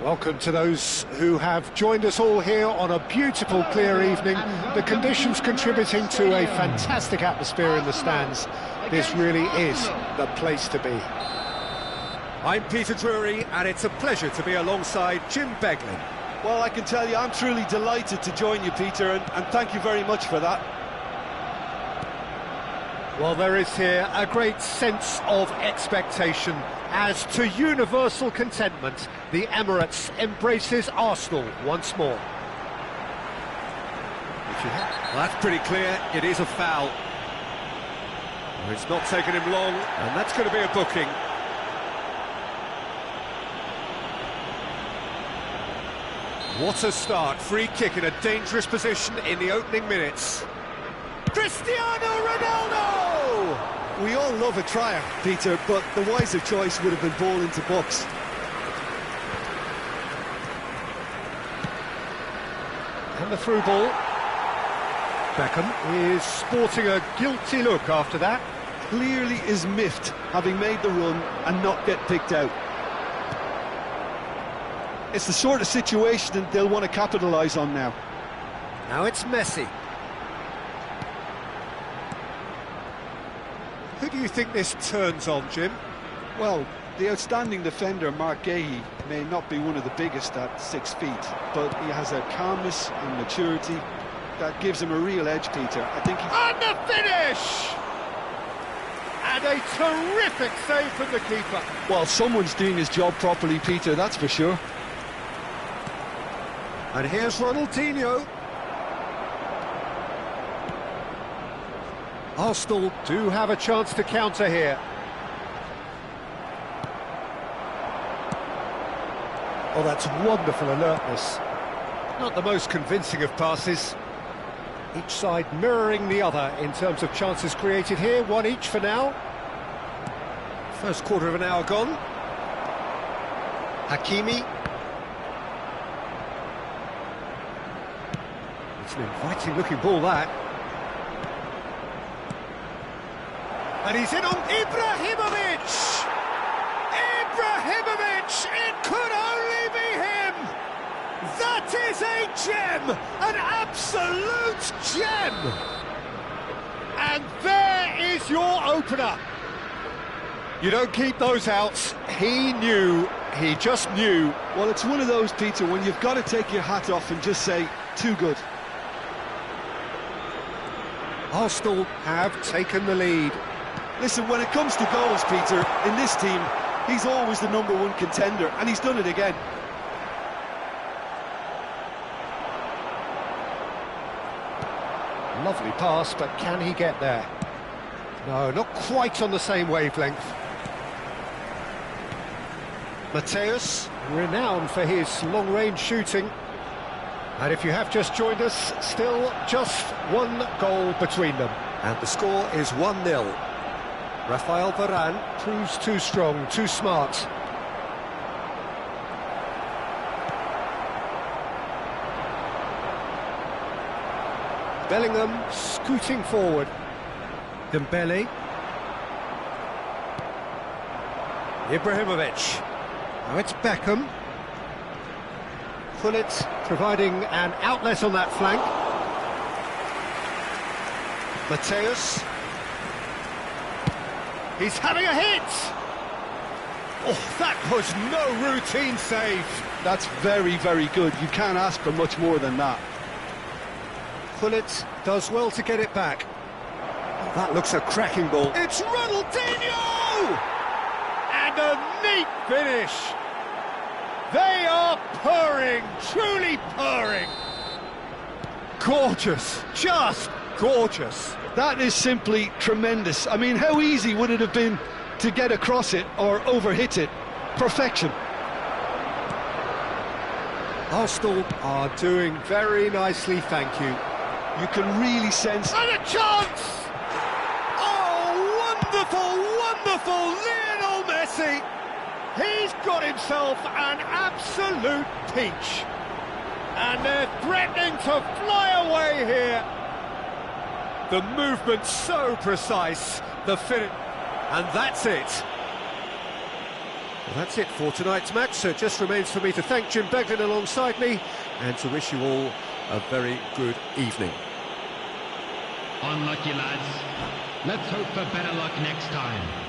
Welcome to those who have joined us all here on a beautiful, clear evening. The conditions contributing to a fantastic atmosphere in the stands. This really is the place to be. I'm Peter Drury, and it's a pleasure to be alongside Jim Beglin. Well, I can tell you, I'm truly delighted to join you, Peter, and thank you very much for that. Well, there is here a great sense of expectation as to universal contentment. The Emirates embraces Arsenal once more. Well, that's pretty clear. It is a foul. Well, it's not taken him long, and that's going to be a booking. What a start. Free kick in a dangerous position in the opening minutes. Cristiano Ronaldo! We all love a triumph, Peter, but the wiser choice would have been ball into box. And the through ball. Beckham is sporting a guilty look after that. Clearly is miffed, having made the run and not get picked out. It's the sort of situation that they'll want to capitalise on now. Now it's Messi. Who do you think this turns on, Jim? Well, the outstanding defender, Mark Gahey, may not be one of the biggest at 6 feet, but he has a calmness and maturity that gives him a real edge, Peter. I think he... And the finish! And a terrific save from the keeper. Well, someone's doing his job properly, Peter, that's for sure. And here's Ronaldinho. Arsenal do have a chance to counter here. Oh, that's wonderful alertness. Not the most convincing of passes. Each side mirroring the other in terms of chances created here. One each for now. First quarter of an hour gone. Hakimi. It's an inviting looking ball, that. And he's in on Ibrahimovic! Ibrahimovic! It could only be him! That is a gem! An absolute gem! And there is your opener. You don't keep those outs. He knew, he just knew. Well, it's one of those, Peter, when you've got to take your hat off and just say, too good. Arsenal have taken the lead. Listen, when it comes to goals, Peter, in this team, he's always the #1 contender, and he's done it again. Lovely pass, but can he get there? No, not quite on the same wavelength. Mateus, renowned for his long-range shooting. And if you have just joined us, still just one goal between them. And the score is 1-0. Rafael Varane proves too strong, too smart. Bellingham scooting forward. Dembele. Ibrahimovic. Now it's Beckham. Pullet providing an outlet on that flank. Mateus. He's having a hit! Oh, that was no routine save. That's very, very good. You can't ask for much more than that. Pullet does well to get it back. Oh, that looks a cracking ball. It's Ronaldinho! And a neat finish. They are purring, truly purring. Gorgeous, just gorgeous. That is simply tremendous. I mean, how easy would it have been to get across it or overhit it? Perfection. Arsenal are doing very nicely, thank you. You can really sense... And a chance! Oh, wonderful, wonderful Lionel Messi! He's got himself an absolute peach. And they're threatening to fly away here. The movement so precise, the finish, and that's it. Well, that's it for tonight's match, so it just remains for me to thank Jim Beglin alongside me and to wish you all a very good evening. Unlucky, lads. Let's hope for better luck next time.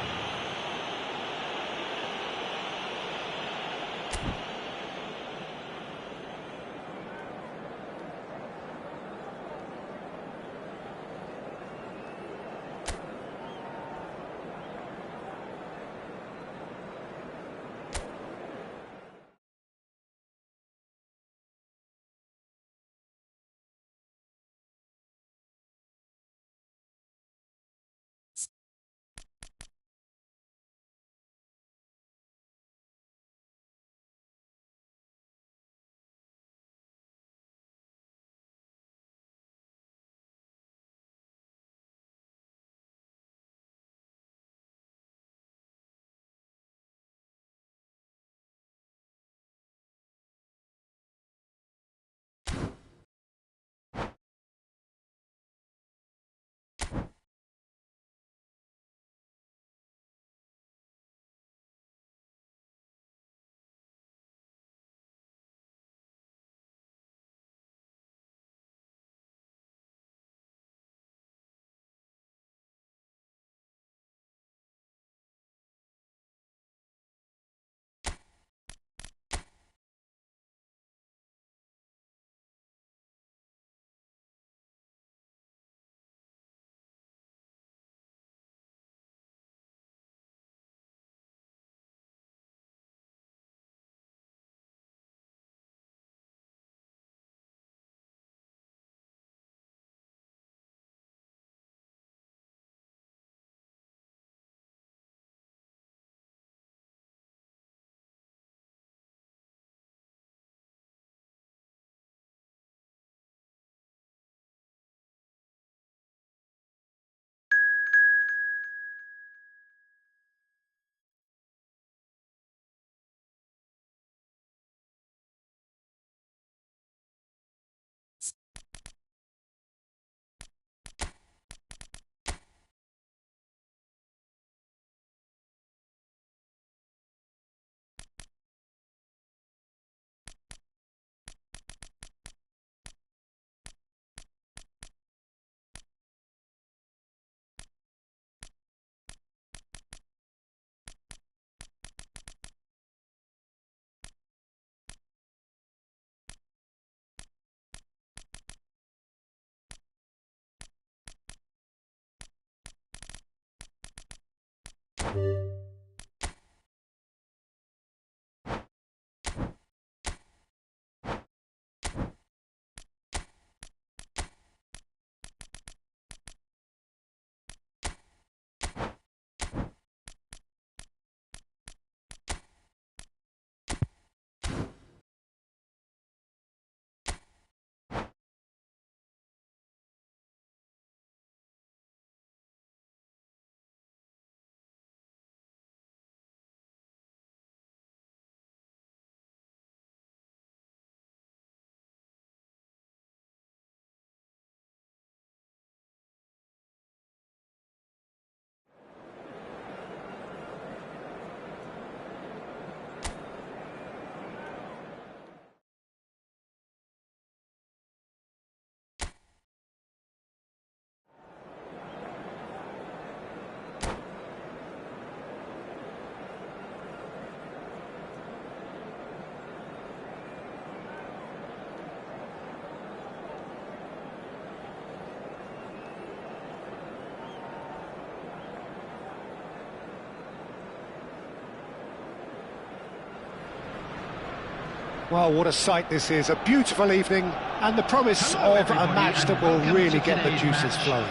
Well, what a sight this is, a beautiful evening and the promise of a match that will really get the juices flowing.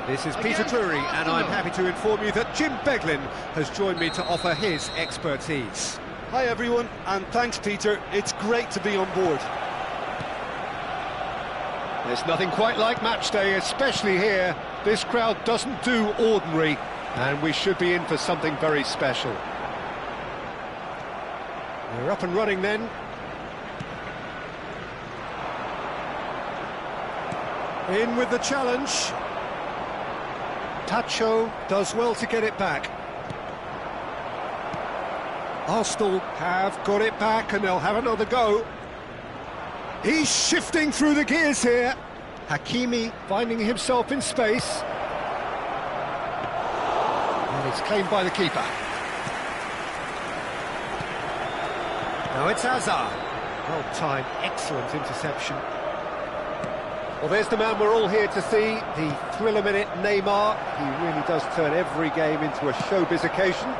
This is Peter Drury, and I'm happy to inform you that Jim Beglin has joined me to offer his expertise. Hi everyone, and thanks Peter, it's great to be on board. There's nothing quite like match day, especially here. This crowd doesn't do ordinary, and we should be in for something very special. We're up and running then. In with the challenge. Tacho does well to get it back. Arsenal have got it back and they'll have another go. He's shifting through the gears here. Hakimi finding himself in space. And it's claimed by the keeper. Now it's Hazard. Well timed, excellent interception. Well, there's the man we're all here to see, the thriller-minute Neymar. He really does turn every game into a showbiz occasion.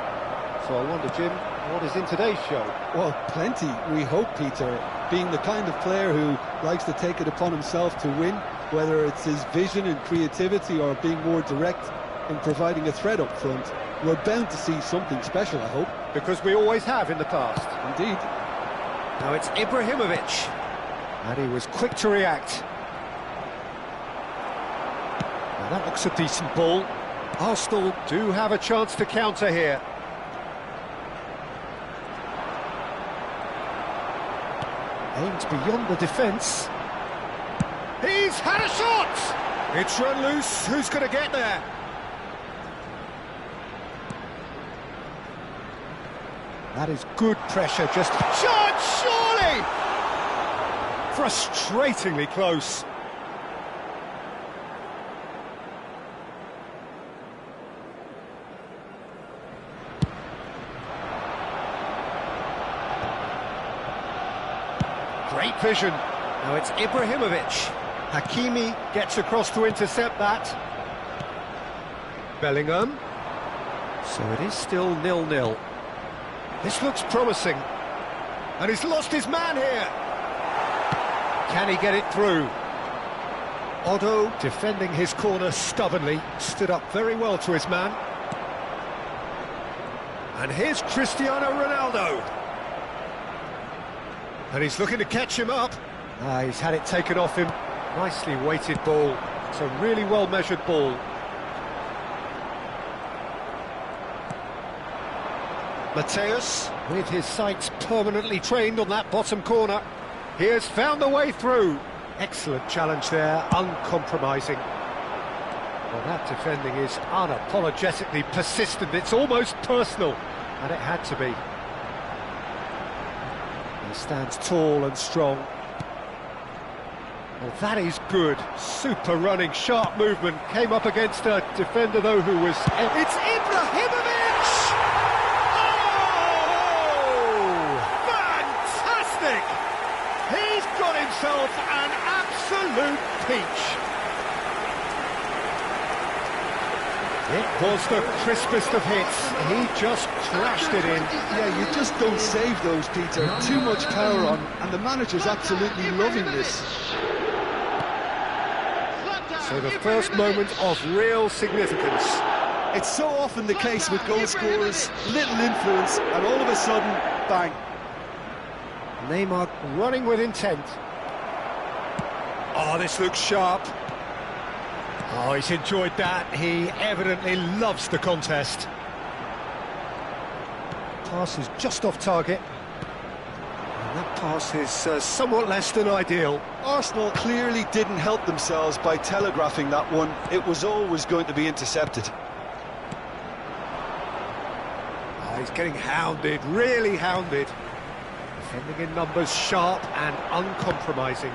So I wonder, Jim, what is in today's show? Well, plenty, we hope, Peter. Being the kind of player who likes to take it upon himself to win, whether it's his vision and creativity or being more direct in providing a threat up front, we're bound to see something special, I hope. Because we always have in the past. Indeed. Now it's Ibrahimovic. And he was quick to react. Now that looks a decent ball. Arsenal do have a chance to counter here. Aimed beyond the defence. He's had a shot! It's run loose. Who's going to get there? That is good pressure, just... Shot, surely! Frustratingly close. Great vision. Now it's Ibrahimovic. Hakimi gets across to intercept that. Bellingham. So it is still 0-0. This looks promising. And he's lost his man here. Can he get it through? Otto defending his corner stubbornly. Stood up very well to his man. And here's Cristiano Ronaldo. And he's looking to catch him up. He's had it taken off him. Nicely weighted ball. It's a really well-measured ball. Mateus, with his sights permanently trained on that bottom corner. He has found the way through. Excellent challenge there, uncompromising. Well, that defending is unapologetically persistent. It's almost personal, and it had to be. He stands tall and strong. Well, that is good. Super running, sharp movement. Came up against a defender, though, who was... It's Ibrahimovic! He's got himself an absolute peach. It was the crispest of hits. He just crashed it in. Yeah, you just don't save those, Peter. Too much power on, and the manager's absolutely loving this. So the first moment of real significance. It's so often the case with goal scorers, little influence, and all of a sudden, bang. Neymar running with intent. Oh, this looks sharp. Oh, he's enjoyed that. He evidently loves the contest. Pass is just off target. And that pass is somewhat less than ideal. Arsenal clearly didn't help themselves by telegraphing that one. It was always going to be intercepted. Oh, he's getting hounded, really hounded. Defending in numbers, sharp and uncompromising.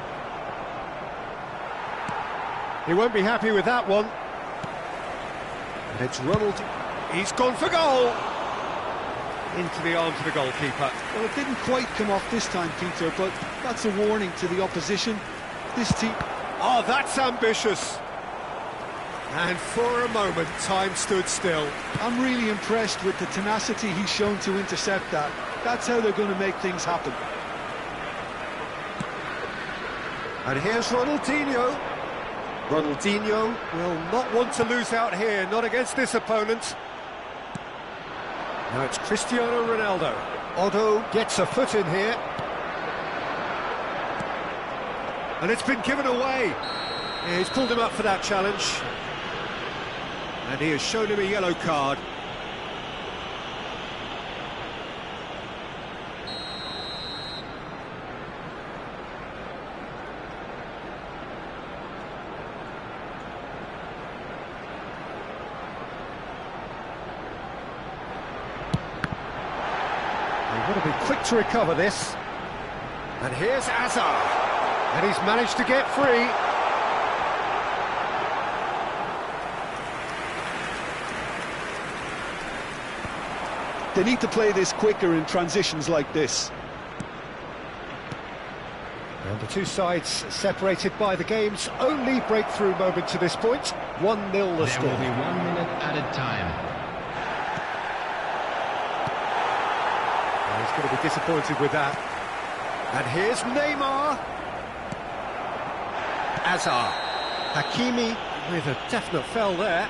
He won't be happy with that one. And it's Ronald. He's gone for goal. Into the arms of the goalkeeper. Well, it didn't quite come off this time, Peter, but that's a warning to the opposition. This team... Oh, that's ambitious. And for a moment, time stood still. I'm really impressed with the tenacity he's shown to intercept that. That's how they're going to make things happen. And here's Ronaldinho. Ronaldinho will not want to lose out here, not against this opponent. Now it's Cristiano Ronaldo. Otto gets a foot in here. And it's been given away. Yeah, he's pulled him up for that challenge. And he has shown him a yellow card. to recover this. And here's Hazard. And he's managed to get free. They need to play this quicker in transitions like this. And the two sides separated by the game's only breakthrough moment to this point. 1-0 the There score. will be 1 minute added time. He's going to be disappointed with that. And here's Neymar. Hazard. Hakimi with a definite foul there.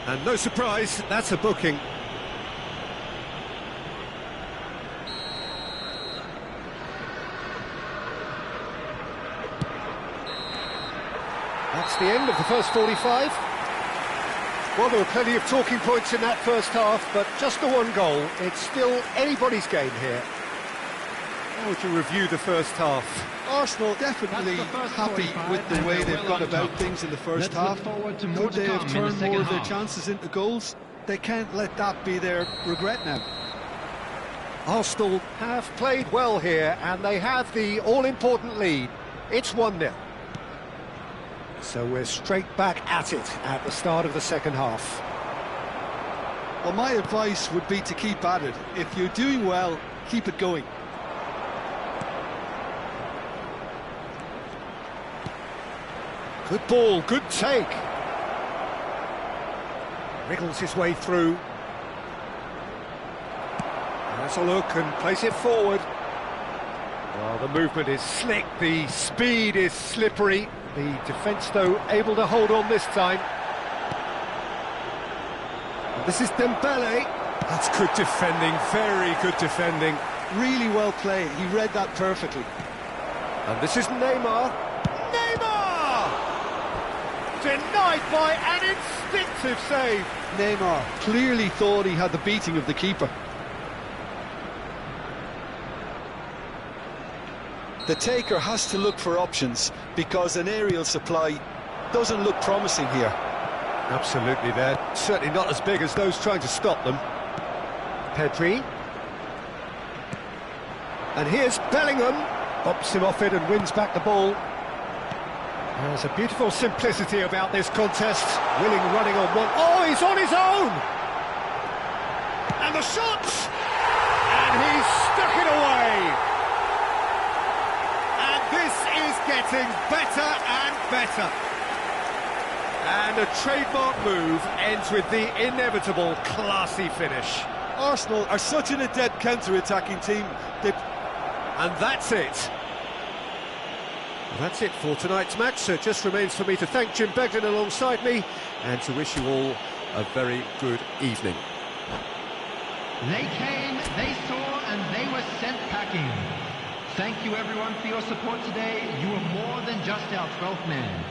And no surprise, that's a booking. That's the end of the first 45. Well, there were plenty of talking points in that first half, but just the one goal. It's still anybody's game here. How would you review the first half? Arsenal definitely happy with the way they've gone about things in the first half. Could they have turned more of their chances into goals? They can't let that be their regret now. Arsenal have played well here, and they have the all-important lead. It's 1-0. So we're straight back at it at the start of the second half. Well, my advice would be to keep at it. If you're doing well, keep it going. Good ball, good take. Wriggles his way through. Has a look and plays it forward. Well, the movement is slick, the speed is slippery. The defence, though, able to hold on this time. And this is Dembele. That's good defending, very good defending. Really well played. He read that perfectly. And this is Neymar. Neymar! Denied by an instinctive save. Neymar clearly thought he had the beating of the keeper. The taker has to look for options because an aerial supply doesn't look promising here. Absolutely, they're certainly not as big as those trying to stop them. Pedri. And here's Bellingham. Bops him off it and wins back the ball. There's a beautiful simplicity about this contest. Willing running on one. Oh, he's on his own! And the shot! And he's stuck it away! This is getting better and better. And a trademark move ends with the inevitable classy finish. Arsenal are such an adept counter-attacking team. And that's it. Well, that's it for tonight's match. So it just remains for me to thank Jim Begden alongside me and to wish you all a very good evening. They came, they saw, and they were sent packing. Thank you everyone for your support today. You are more than just our 12th man.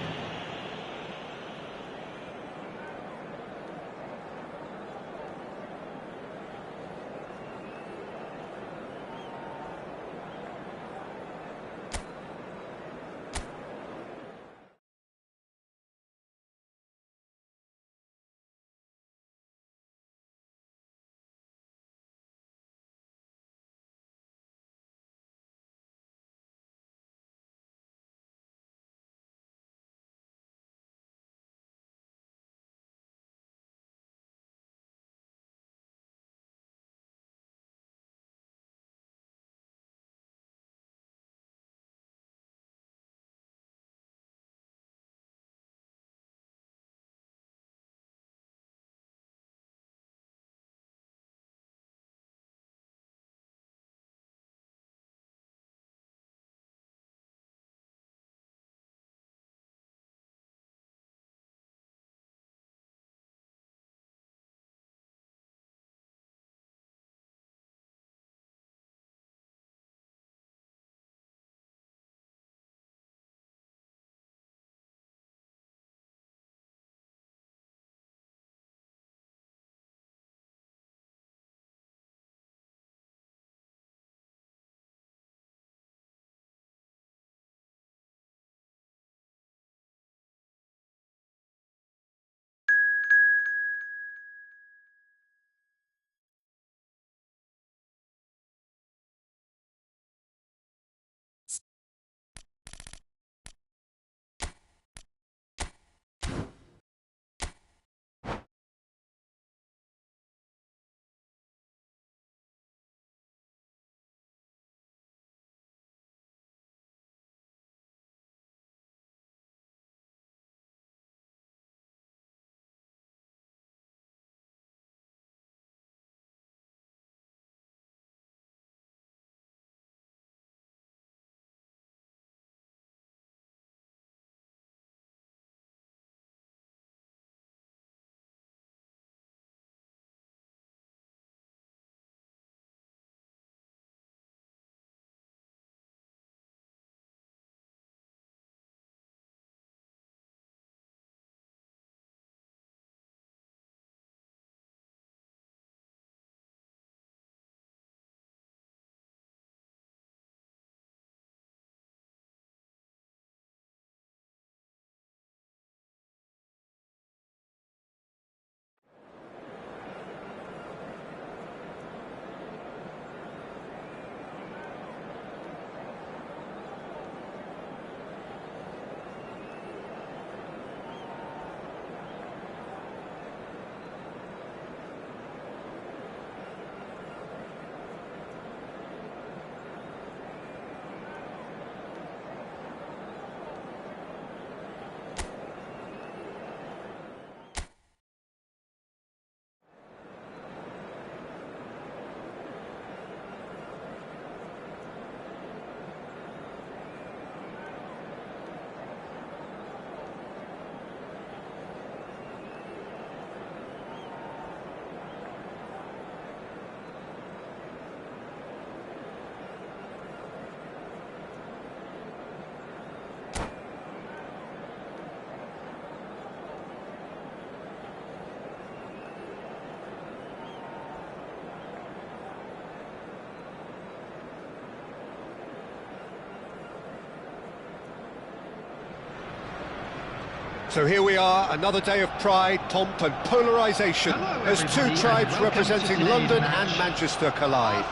So here we are, another day of pride, pomp and polarisation as two tribes representing London and Manchester collide.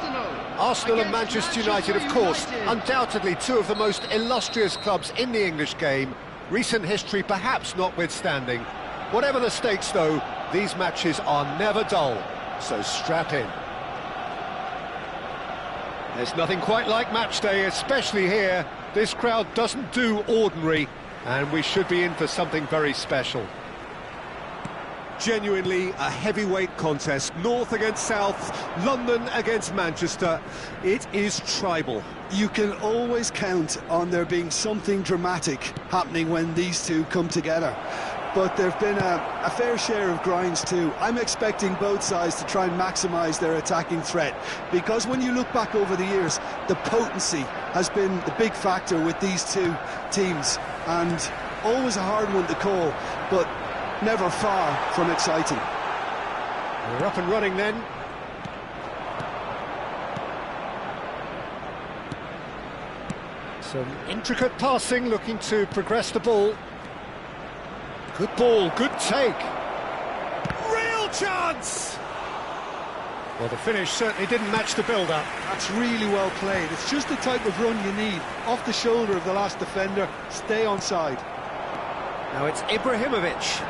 Arsenal and Manchester United, of course, undoubtedly two of the most illustrious clubs in the English game, recent history perhaps notwithstanding. Whatever the stakes though, these matches are never dull, so strap in. There's nothing quite like match day, especially here. This crowd doesn't do ordinary, and we should be in for something very special. Genuinely a heavyweight contest, North against South, London against Manchester. It is tribal. You can always count on there being something dramatic happening when these two come together. But there have been a fair share of grinds too. I'm expecting both sides to try and maximise their attacking threat, because when you look back over the years, the potency has been the big factor with these two teams, and always a hard one to call, but never far from exciting. We're up and running then. Some intricate passing, looking to progress the ball. Good ball, good take. Real chance! Well, the finish certainly didn't match the build-up. That's really well played. It's just the type of run you need. Off the shoulder of the last defender, stay onside. Now it's Ibrahimovic.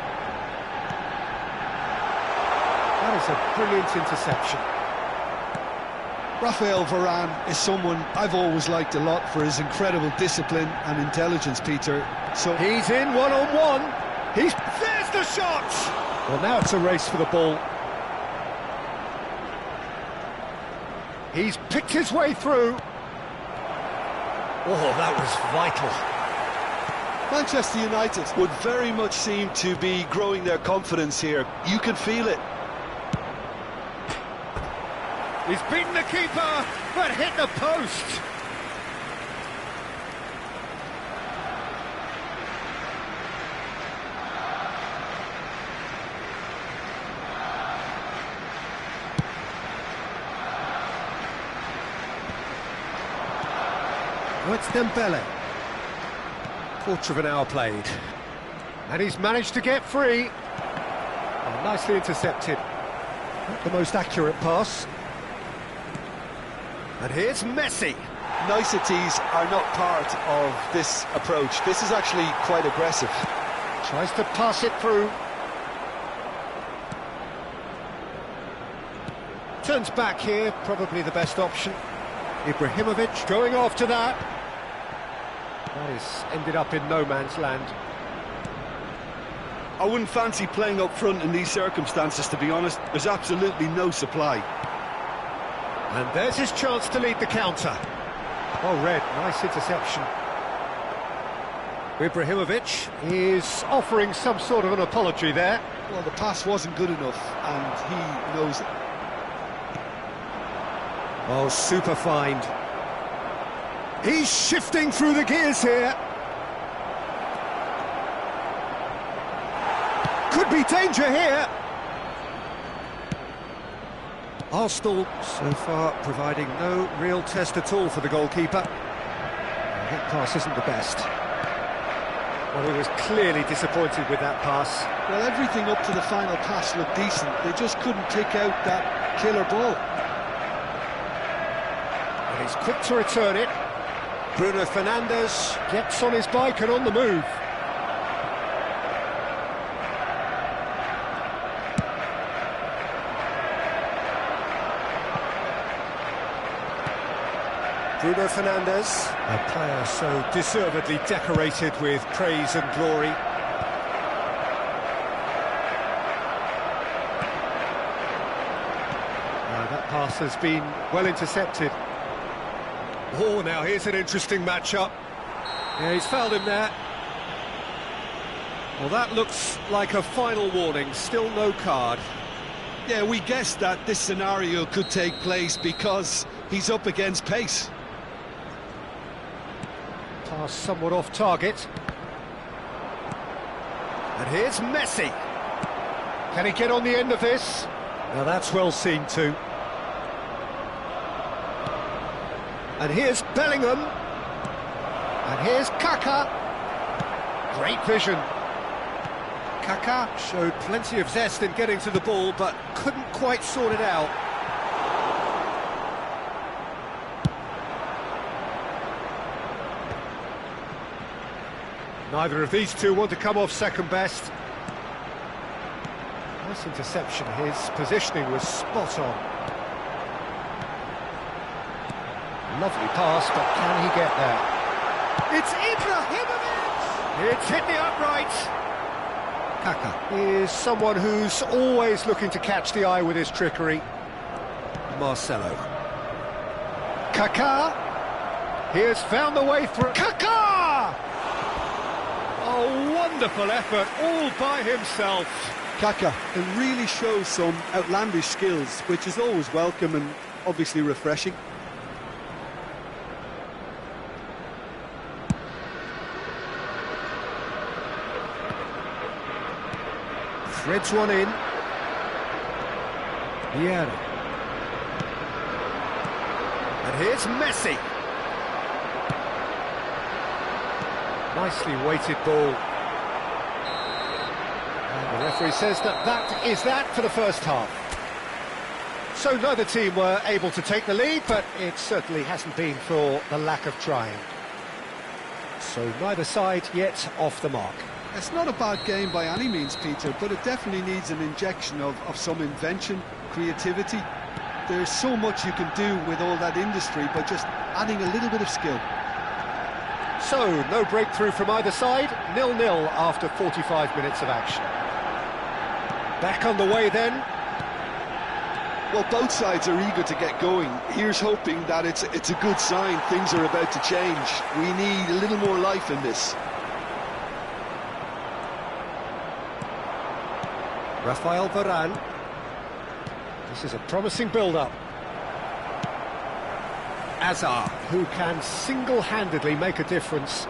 That is a brilliant interception. Rafael Varane is someone I've always liked a lot for his incredible discipline and intelligence, Peter. So he's in one-on-one. There's the shot! Well, now it's a race for the ball. He's picked his way through. Oh, that was vital. Manchester United would very much seem to be growing their confidence here. You can feel it. He's beaten the keeper, but hit the post. Oh, it's Dembele. Quarter of an hour played. And he's managed to get free. Oh, nicely intercepted. Not the most accurate pass. And here's Messi. Niceties are not part of this approach. This is actually quite aggressive. Tries to pass it through. Turns back here, probably the best option. Ibrahimovic going after that. That is ended up in no man's land. I wouldn't fancy playing up front in these circumstances, to be honest. There's absolutely no supply. And there's his chance to lead the counter. Well read, nice interception. Ibrahimovic is offering some sort of an apology there. Well, the pass wasn't good enough, and he knows it. Oh, super find. He's shifting through the gears here. Could be danger here. Arsenal so far providing no real test at all for the goalkeeper. That pass isn't the best. Well, he was clearly disappointed with that pass. Well, everything up to the final pass looked decent. They just couldn't pick out that killer ball. And he's quick to return it. Bruno Fernandes gets on his bike and on the move. Bruno Fernandes, a player so deservedly decorated with praise and glory. That pass has been well intercepted. Oh, now here's an interesting matchup. Yeah, he's fouled him there. Well, that looks like a final warning, still no card. Yeah, we guessed that this scenario could take place because he's up against pace. Pass somewhat off target. And here's Messi. Can he get on the end of this? Now that's well seen too. And here's Bellingham. And here's Kaka. Great vision. Kaká showed plenty of zest in getting to the ball, but couldn't quite sort it out. Neither of these two want to come off second best. Nice interception, his positioning was spot on. Lovely pass, but can he get there? It's Ibrahimovic! It's hit the upright. Kaká is someone who's always looking to catch the eye with his trickery. Marcelo. Kaká! He has found the way through. Kaká! A wonderful effort, all by himself. Kaká can really show some outlandish skills, which is always welcome and obviously refreshing. Threads one in. Vieira. And here's Messi. Nicely weighted ball. And the referee says that is that for the first half. So neither team were able to take the lead, but it certainly hasn't been for the lack of trying. So neither side yet off the mark. It's not a bad game by any means, Peter, but it definitely needs an injection of some invention, creativity. There's so much you can do with all that industry by just adding a little bit of skill. So, no breakthrough from either side, 0-0 after 45 minutes of action. Back on the way then. Well, both sides are eager to get going. Here's hoping that it's a good sign, things are about to change. We need a little more life in this. Rafael Varane. This is a promising build-up. Hazard, who can single-handedly make a difference.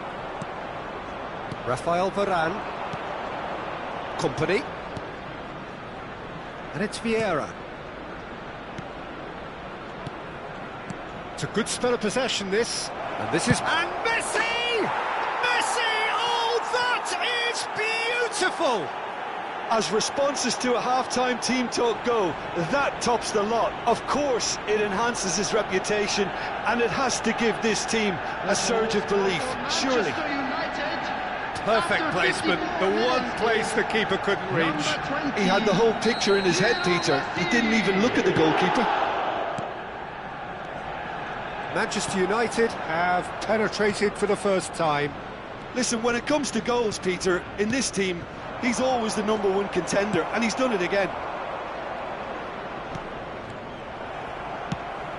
Rafael Varane. Company. And it's Vieira. It's a good spell of possession, this. And this is... And Messi! Messi! Oh, that is beautiful! As responses to a half-time team talk go, that tops the lot. Of course, it enhances his reputation, and it has to give this team a surge of belief, surely. Perfect placement, the one place the keeper couldn't reach. He had the whole picture in his head, Peter. He didn't even look at the goalkeeper. Manchester United have penetrated for the first time. Listen, when it comes to goals, Peter, in this team, he's always the #1 contender, and he's done it again.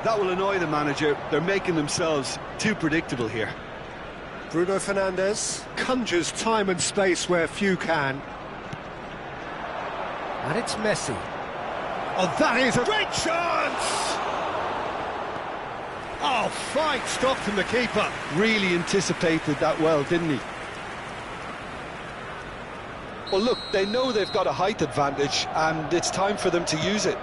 That will annoy the manager. They're making themselves too predictable here. Bruno Fernandes conjures time and space where few can. And it's Messi. Oh, that is a great chance! Oh, fine stop from the keeper. Really anticipated that well, didn't he? Well, look, they know they've got a height advantage, and it's time for them to use it.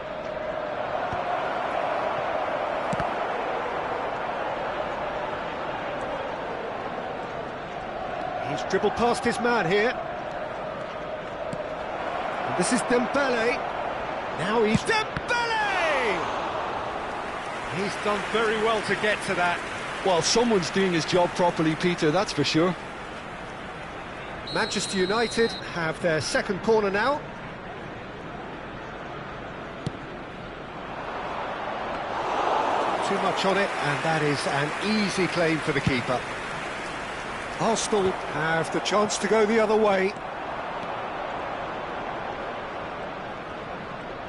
He's dribbled past his man here. And this is Dembele. Now he's... Dembele! He's done very well to get to that. Well, someone's doing his job properly, Peter, that's for sure. Manchester United have their second corner now. Too much on it, and that is an easy claim for the keeper. Arsenal have the chance to go the other way.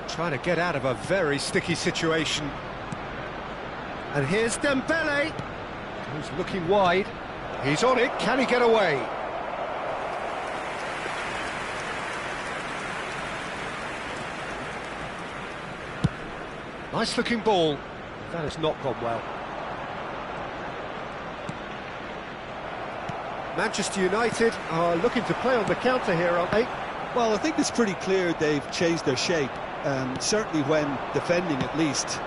Trying to get out of a very sticky situation. And here's Dembele, who's looking wide. He's on it, can he get away? Nice looking ball. That has not gone well. Manchester United are looking to play on the counter here, aren't they? Well, I think it's pretty clear they've changed their shape, certainly when defending at least,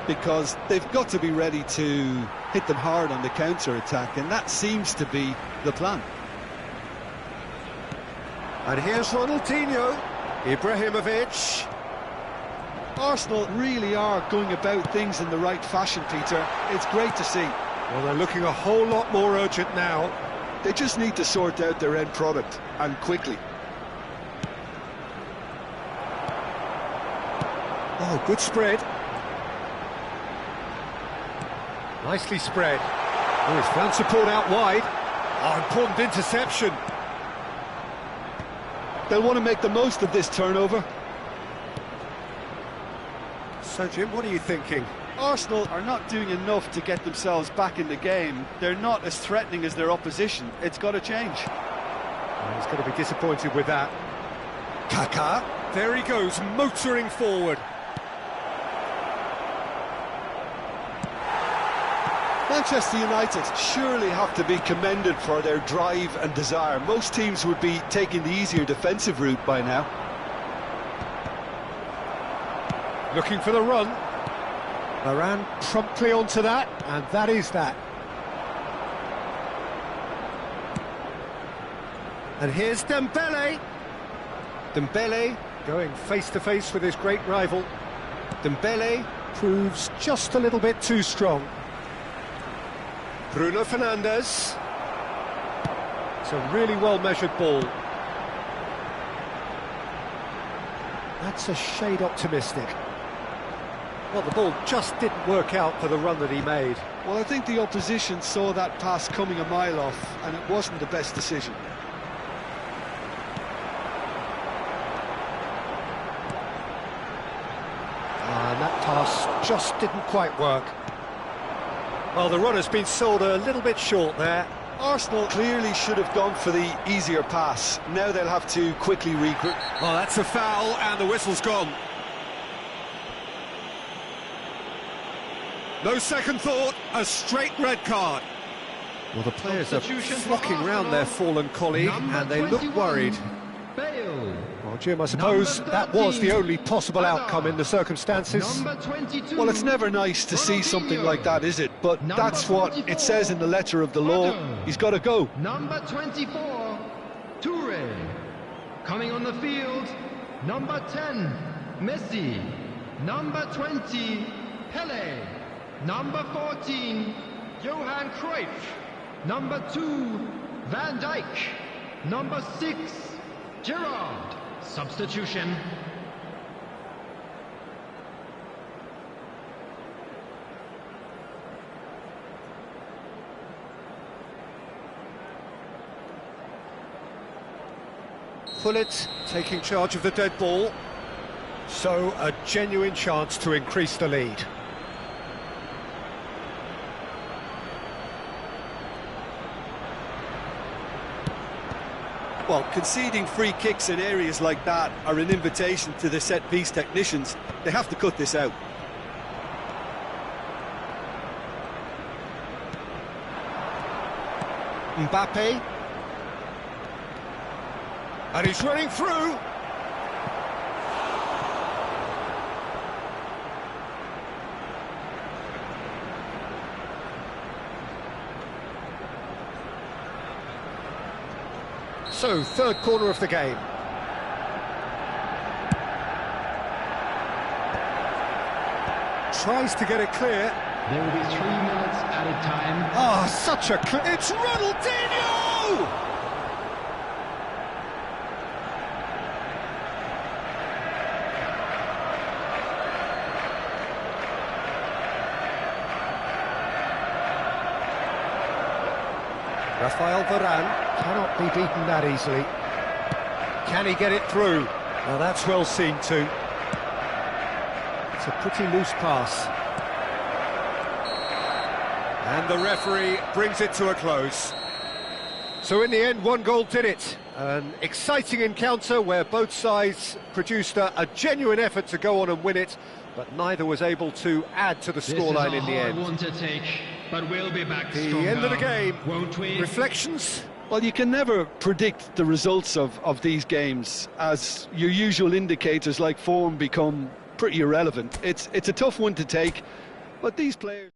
because they've got to be ready to hit them hard on the counter-attack, and that seems to be the plan. And here's Ronaldinho, Ibrahimovic. Arsenal really are going about things in the right fashion, Peter. It's great to see. Well, they're looking a whole lot more urgent now. They just need to sort out their end product, and quickly. Oh, good spread. Nicely spread. Oh, he's found support out wide. Oh, important interception. They'll want to make the most of this turnover. So, Jim, what are you thinking? Arsenal are not doing enough to get themselves back in the game. They're not as threatening as their opposition. It's got to change. Oh, he's going to be disappointed with that. Kaká. There he goes, motoring forward. Manchester United surely have to be commended for their drive and desire. Most teams would be taking the easier defensive route by now. Looking for the run. Varane promptly onto that, and that is that. And here's Dembele. Dembele going face-to-face with his great rival. Dembele proves just a little bit too strong. Bruno Fernandes. It's a really well-measured ball. That's a shade optimistic. Well, the ball just didn't work out for the run that he made. Well, I think the opposition saw that pass coming a mile off, and it wasn't the best decision. And that pass just didn't quite work. Well, the run has been sold a little bit short there. Arsenal clearly should have gone for the easier pass. Now they'll have to quickly regroup. Oh, that's a foul, and the whistle's gone. No second thought, a straight red card. Well, the players are flocking round their fallen colleague, and they look worried. Well, Jim, I suppose that was the only possible outcome in the circumstances. Well, it's never nice to see something like that, is it? But that's what it says in the letter of the law. He's got to go. Number 24, Toure. Coming on the field, number 10, Messi. Number 20, Pele. Number 14, Johan Cruyff. Number 2, Van Dijk. Number 6, Gerrard. Substitution. Pullet taking charge of the dead ball. So, a genuine chance to increase the lead. Well, conceding free kicks in areas like that are an invitation to the set-piece technicians. They have to cut this out. Mbappe. And he's running through. So, third corner of the game. Tries to get it clear. There will be 3 minutes added time. Oh, such a... It's Ronaldinho! Rafael Varane cannot be beaten that easily. Can he get it through? Well, that's well seen too. It's a pretty loose pass. And the referee brings it to a close. So in the end, one goal did it. An exciting encounter where both sides produced a genuine effort to go on and win it, but neither was able to add to the scoreline in the end. One to take, but we'll be back The stronger, end of the game. won't we? Reflections? Well, you can never predict the results of these games, as your usual indicators like form become pretty irrelevant. It's a tough one to take, but these players...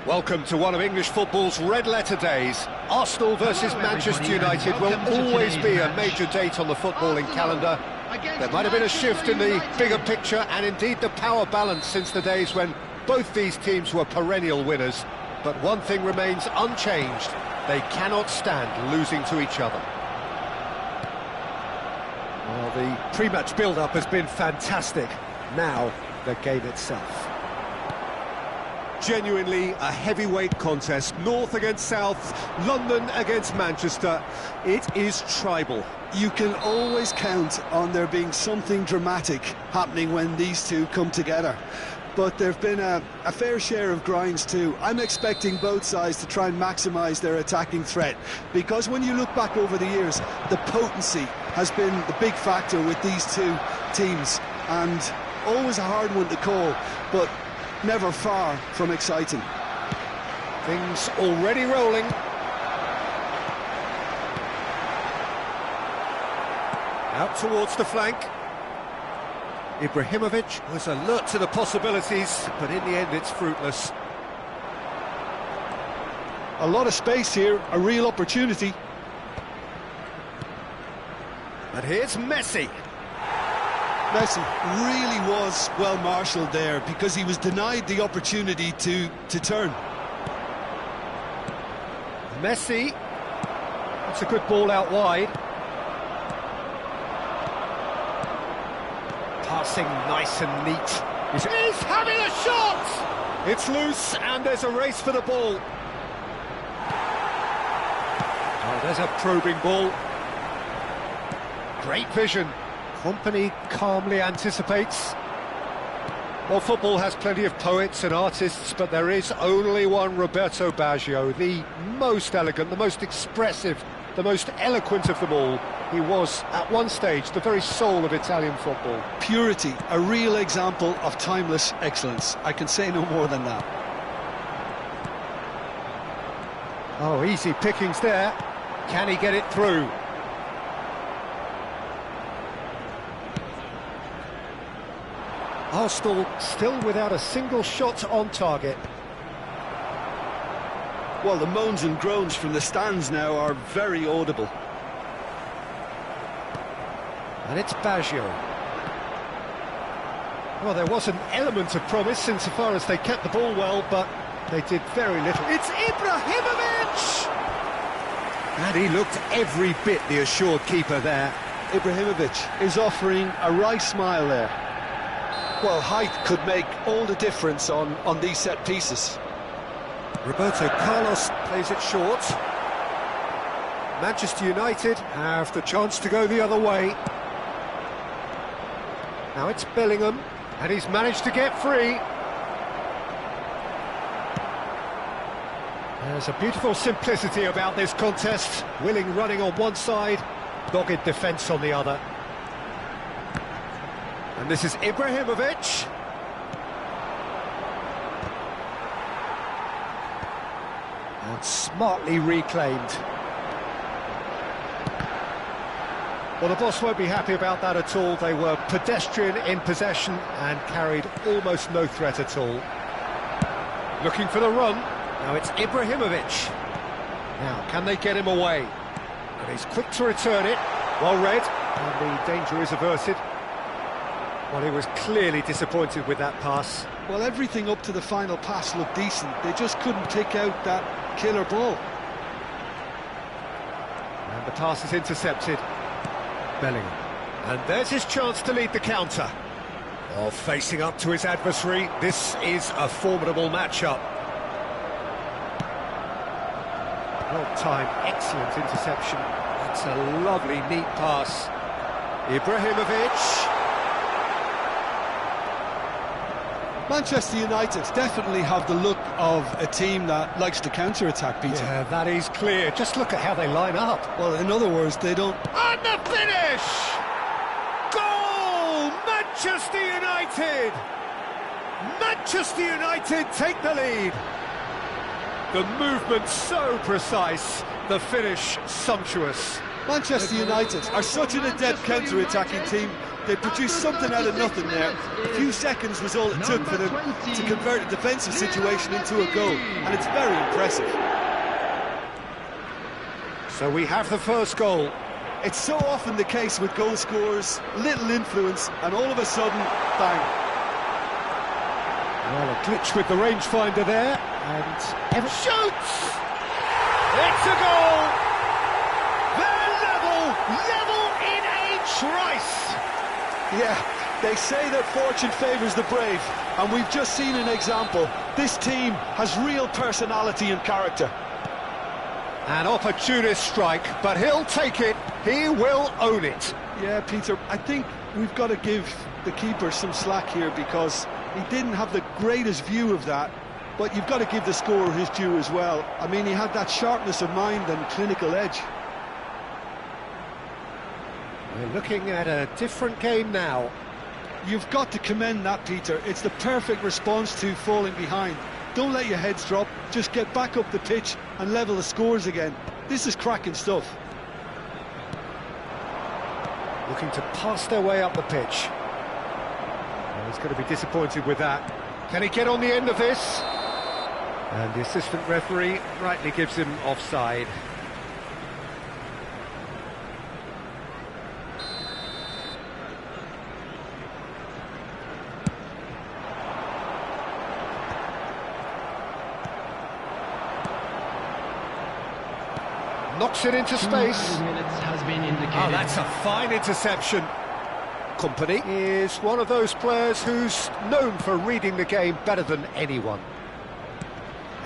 Welcome to one of English football's red-letter days. Arsenal versus Manchester United will always be a major date on the footballing calendar. There might have been a shift in the bigger picture and indeed the power balance since the days when both these teams were perennial winners. But one thing remains unchanged: they cannot stand losing to each other. Well, the pre-match build-up has been fantastic. Now, the game itself. Genuinely a heavyweight contest, North against South, London against Manchester. It is tribal. You can always count on there being something dramatic happening when these two come together. But there have been a fair share of grinds too. I'm expecting both sides to try and maximise their attacking threat, because when you look back over the years, the potency has been the big factor with these two teams, and always a hard one to call, but never far from exciting. Things already rolling. Out towards the flank. Ibrahimovic was alert to the possibilities, but in the end it's fruitless. A lot of space here, a real opportunity. And here's Messi. Messi really was well marshalled there, because he was denied the opportunity to turn. Messi. That's a good ball out wide. Passing nice and neat. He's having a shot! It's loose and there's a race for the ball. Oh, there's a probing ball. Great vision. Company calmly anticipates. Well, football has plenty of poets and artists, but there is only one Roberto Baggio, the most elegant, the most expressive, the most eloquent of them all. He was, at one stage, the very soul of Italian football. Purity, a real example of timeless excellence. I can say no more than that. Oh, easy pickings there. Can he get it through? Arsenal still without a single shot on target. Well, the moans and groans from the stands now are very audible. And it's Baggio. Well, there was an element of promise insofar as they kept the ball well, but they did very little. It's Ibrahimovic! And he looked every bit the assured keeper there. Ibrahimovic is offering a wry smile there. Well, height could make all the difference on these set pieces. Roberto Carlos plays it short. Manchester United have the chance to go the other way. Now it's Bellingham, and he's managed to get free. There's a beautiful simplicity about this contest. Willing running on one side, dogged defence on the other. And this is Ibrahimovic. And smartly reclaimed. Well, the boss won't be happy about that at all. They were pedestrian in possession and carried almost no threat at all. Looking for the run. Now it's Ibrahimovic. Now, can they get him away? And he's quick to return it. Well read. And the danger is averted. Well, he was clearly disappointed with that pass. Well, everything up to the final pass looked decent. They just couldn't pick out that killer ball. And the pass is intercepted. Bellingham. And there's his chance to lead the counter. Well, facing up to his adversary, this is a formidable matchup. Well timed, excellent interception. That's a lovely, neat pass. Ibrahimovic. Manchester United definitely have the look of a team that likes to counter-attack, Peter. Yeah, that is clear. Just look at how they line up. Well, in other words, they don't... And the finish! Goal! Manchester United! Manchester United take the lead. The movement so precise, the finish sumptuous. Manchester United are such an adept counter-attacking team. They produced something out of nothing there. A few seconds was all it took for them to convert a defensive situation into a goal, and it's very impressive. So we have the first goal. It's so often the case with goal scorers, little influence, and all of a sudden, bang. Well, a glitch with the rangefinder there, and Shoots! It's a goal! They're level in a trice! Yeah, they say that fortune favours the brave, and we've just seen an example. This team has real personality and character. an opportunist strike, but he'll take it, he will own it. Yeah, Peter, I think we've got to give the keeper some slack here because he didn't have the greatest view of that, but you've got to give the scorer his due as well. I mean, he had that sharpness of mind and clinical edge. We're looking at a different game now. You've got to commend that, Peter. It's the perfect response to falling behind. Don't let your heads drop, just get back up the pitch and level the scores again. This is cracking stuff. Looking to pass their way up the pitch. Well, he's going to be disappointed with that. Can he get on the end of this? And the assistant referee rightly gives him offside. Knocks it into space. Has been indicated. Oh, that's a fine interception. Company is one of those players who's known for reading the game better than anyone.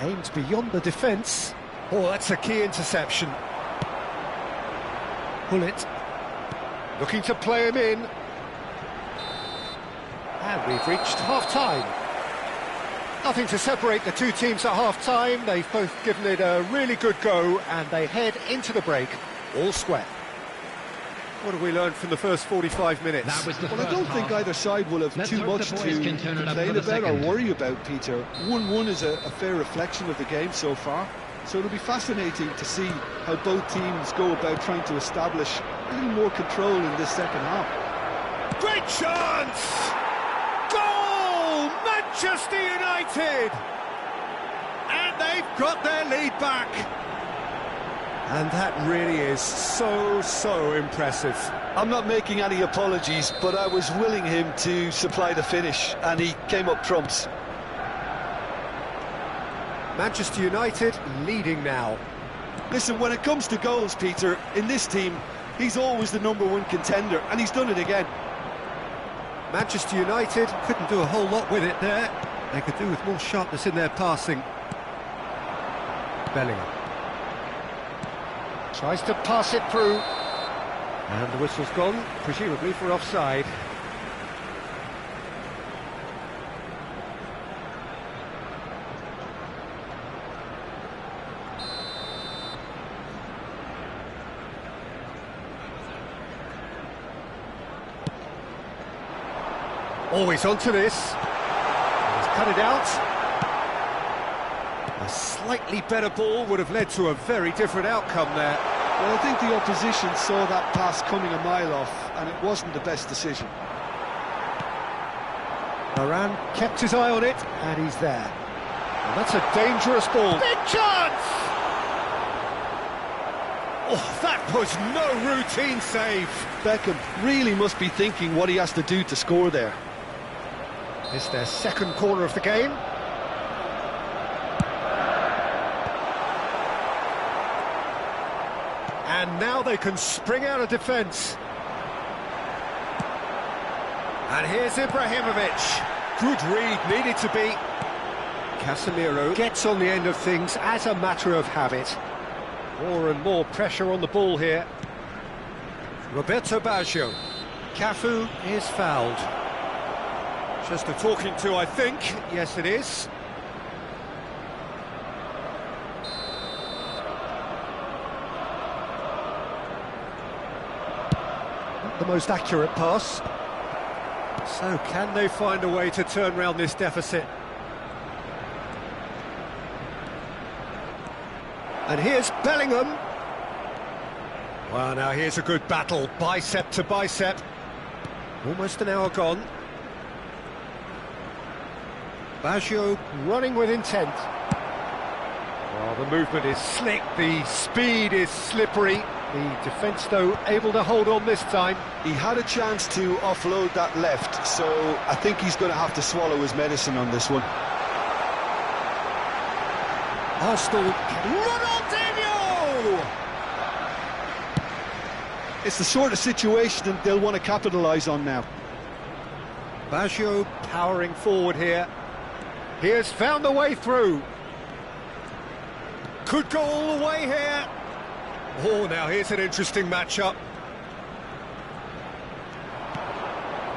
Aims beyond the defence. Oh, that's a key interception. Pull it. Looking to play him in. And we've reached half-time. Nothing to separate the two teams at half-time. They've both given it a really good go, and they head into the break all square. What have we learned from the first 45 minutes? That was the Well, I first don't think half. either side will have Let's too hope much the to boys can turn it up complain for the about or second. worry about, Peter. 1-1 is a fair reflection of the game so far, so it'll be fascinating to see how both teams go about trying to establish a little more control in this second half. Great chance! Goal! Manchester United! And they've got their lead back. And that really is so impressive. I'm not making any apologies, but I was willing him to supply the finish, and he came up trumps. Manchester United leading now. Listen, when it comes to goals, Peter, in this team, he's always the #1 contender, and he's done it again. Manchester United couldn't do a whole lot with it there. They could do with more sharpness in their passing. Bellingham tries to pass it through, and the whistle's gone, presumably for offside. Always onto this. He's cut it out. A slightly better ball would have led to a very different outcome there. Well, I think the opposition saw that pass coming a mile off, and it wasn't the best decision. Moran kept his eye on it, and he's there. And that's a dangerous ball. Big chance! Oh, that was no routine save. Beckham really must be thinking what he has to do to score there. It's their second corner of the game. And now they can spring out of defence. And here's Ibrahimovic. Good read, needed to be. Casemiro gets on the end of things as a matter of habit. More and more pressure on the ball here. Roberto Baggio. Cafu is fouled. Just a talking to, I think. Yes, it is. Not the most accurate pass. So can they find a way to turn around this deficit? And here's Bellingham. Well, now here's a good battle, bicep to bicep. Almost an hour gone. Baggio running with intent. Well, the movement is slick, the speed is slippery. The defence, though, able to hold on this time. He had a chance to offload that left, so I think he's going to have to swallow his medicine on this one. Arsenal. Ronaldinho! It's the sort of situation that they'll want to capitalise on now. Baggio powering forward here. He has found the way through. Could go all the way here. Oh, now here's an interesting matchup.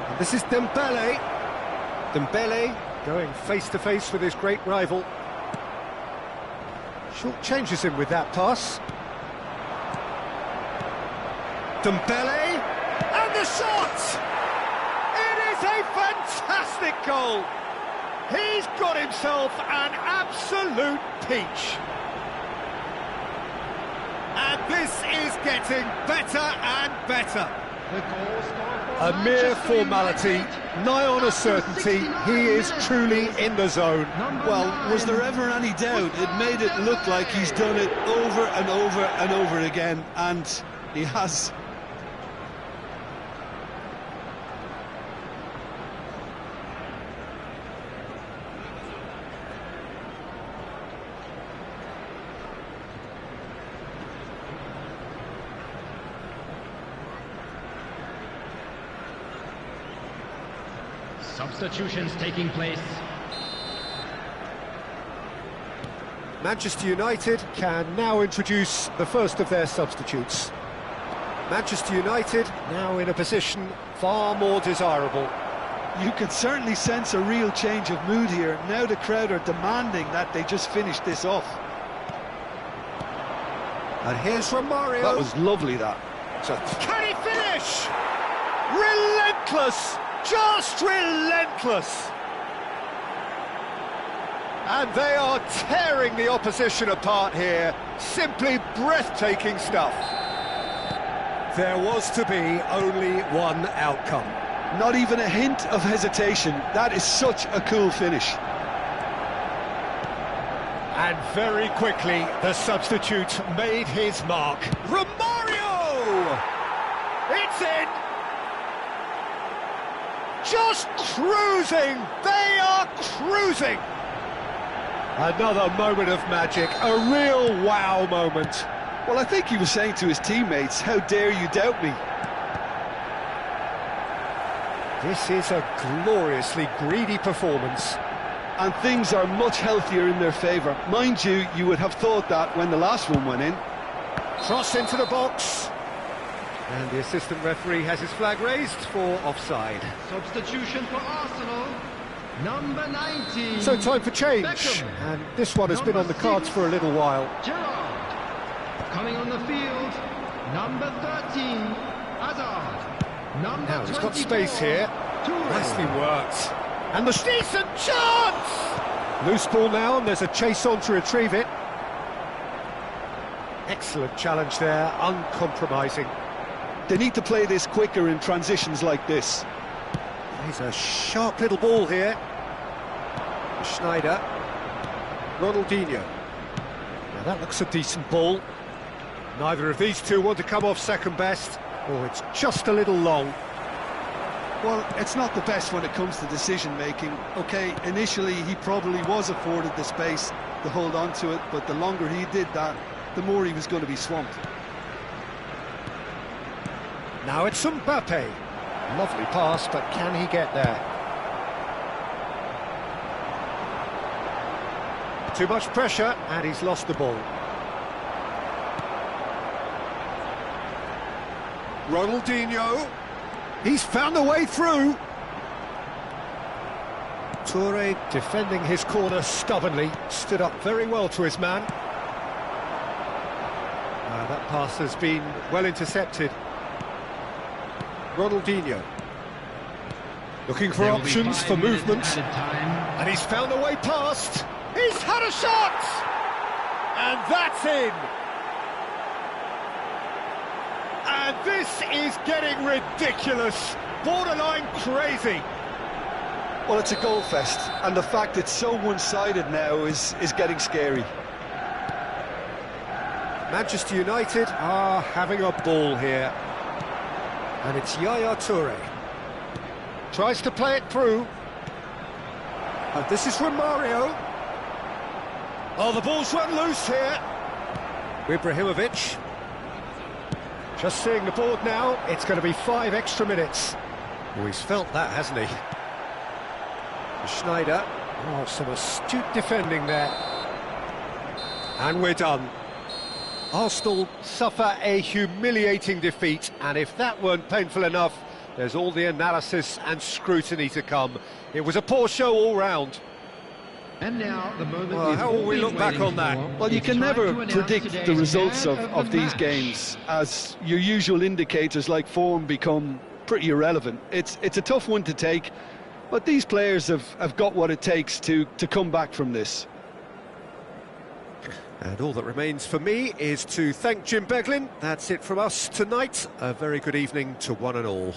And this is Dembele. Dembele going face-to-face with his great rival. Short changes him with that pass. Dembele, and the shot! It is a fantastic goal! He's got himself an absolute peach. And this is getting better and better. The goal scorer for A mere Manchester formality, United. nigh on a certainty, he is truly in the zone. Well, was there ever any doubt? It made it look like he's done it over and over and over again, and he has. Substitutions taking place. Manchester United can now introduce the first of their substitutes. Manchester United now in a position far more desirable. You can certainly sense a real change of mood here. Now the crowd are demanding that they just finish this off. And here's Romario. That was lovely, that. Can he finish? Relentless! Just relentless! And they are tearing the opposition apart here. Simply breathtaking stuff. There was to be only one outcome. Not even a hint of hesitation. That is such a cool finish. And very quickly, the substitute made his mark. Romario! It's in! Just cruising! They are cruising! Another moment of magic, a real wow moment. Well, I think he was saying to his teammates, how dare you doubt me? This is a gloriously greedy performance. And things are much healthier in their favour. Mind you, you would have thought that when the last one went in. Cross into the box. And the assistant referee has his flag raised for offside. Substitution for Arsenal. Number 19. So time for change. Beckham. And this one has been on the cards for a little while. Gerrard. Coming on the field. Number 13. Hazard. Number Now he's got 24, space here. Toure. Nicely worked. And the decent chance! Loose ball now, and there's a chase on to retrieve it. Excellent challenge there, uncompromising. They need to play this quicker in transitions like this. He's a sharp little ball here. Schneider. Ronaldinho. Now that looks a decent ball. Neither of these two want to come off second best. Oh, it's just a little long. Well, it's not the best when it comes to decision-making. OK, initially he probably was afforded the space to hold on to it, but the longer he did that, the more he was going to be swamped. Now it's Mbappe. Lovely pass, but can he get there? Too much pressure, and he's lost the ball. Ronaldinho. He's found a way through. Toure defending his corner stubbornly. Stood up very well to his man. That pass has been well intercepted. Ronaldinho. Looking for options for movement. And he's found a way past. He's had a shot! And that's in! And this is getting ridiculous, borderline crazy. Well, it's a goal fest, and the fact it's so one-sided now is getting scary. Manchester United are having a ball here. And it's Yaya Toure. Tries to play it through. And this is from Mario. Oh, the ball's run loose here. Ibrahimovic. Just seeing the board now, it's going to be 5 extra minutes. Oh, he's felt that, hasn't he? Schneider. Oh, some astute defending there. And we're done. Arsenal suffer a humiliating defeat, and if that weren't painful enough, there's all the analysis and scrutiny to come. It was a poor show all round. And now the moment. Well, how will we look back on that? Well, you can never predict the results of these games, as your usual indicators like form become pretty irrelevant. It's a tough one to take, but these players have got what it takes to come back from this. And all that remains for me is to thank Jim Beglin. That's it from us tonight. A very good evening to one and all.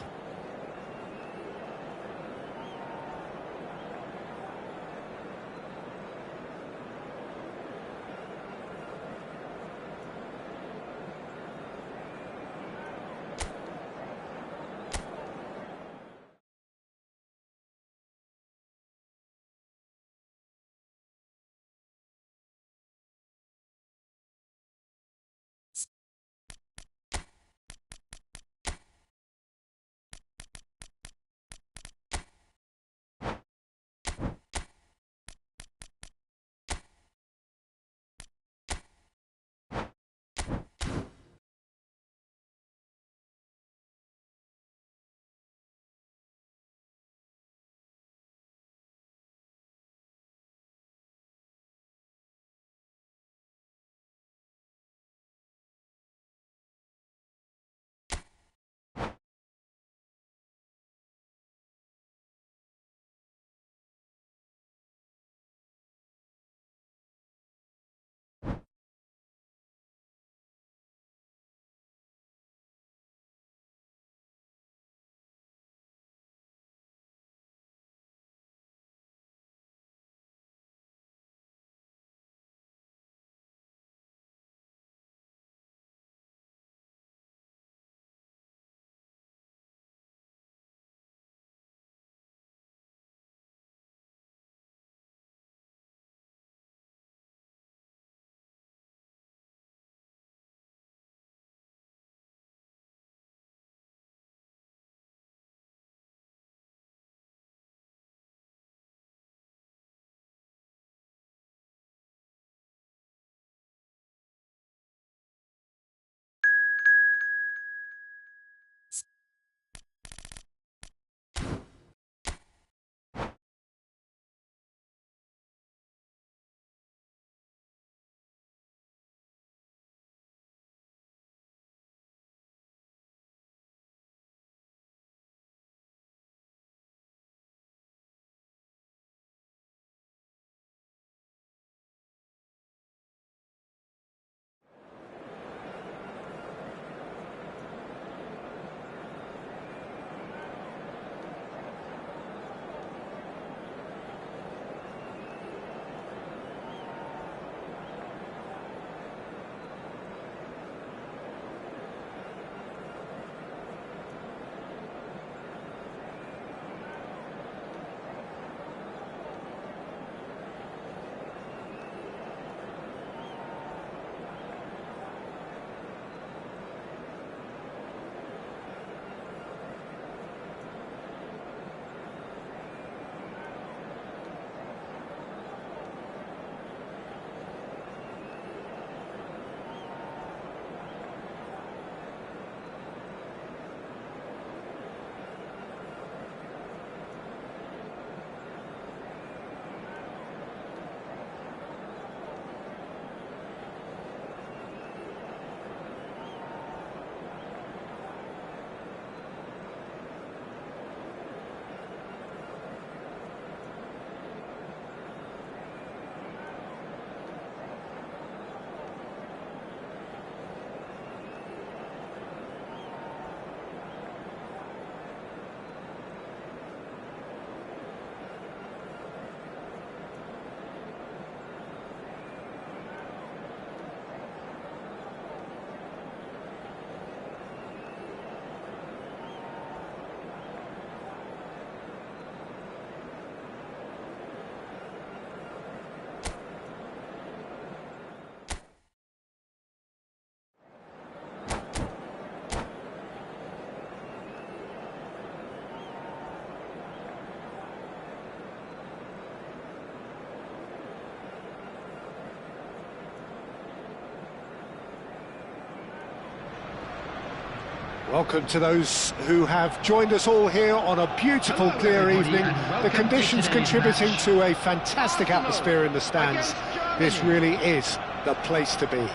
Welcome to those who have joined us all here on a beautiful, clear evening. The conditions contributing to a fantastic atmosphere in the stands. This really is the place to be.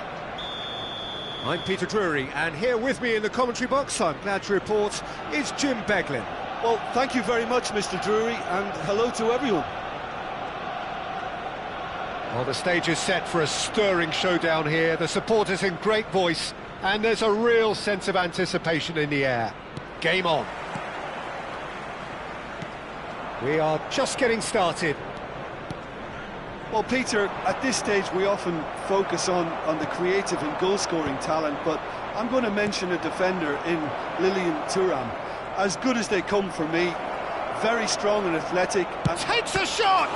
I'm Peter Drury, and here with me in the commentary box, I'm glad to report, is Jim Beglin. Well, thank you very much, Mr. Drury, and hello to everyone. Well, the stage is set for a stirring showdown here. The supporters in great voice, and there's a real sense of anticipation in the air. Game on. We are just getting started. Well, Peter, at this stage we often focus on the creative and goal-scoring talent, but I'm going to mention a defender in Lilian Thuram. As good as they come for me, very strong and athletic. And Takes a shot!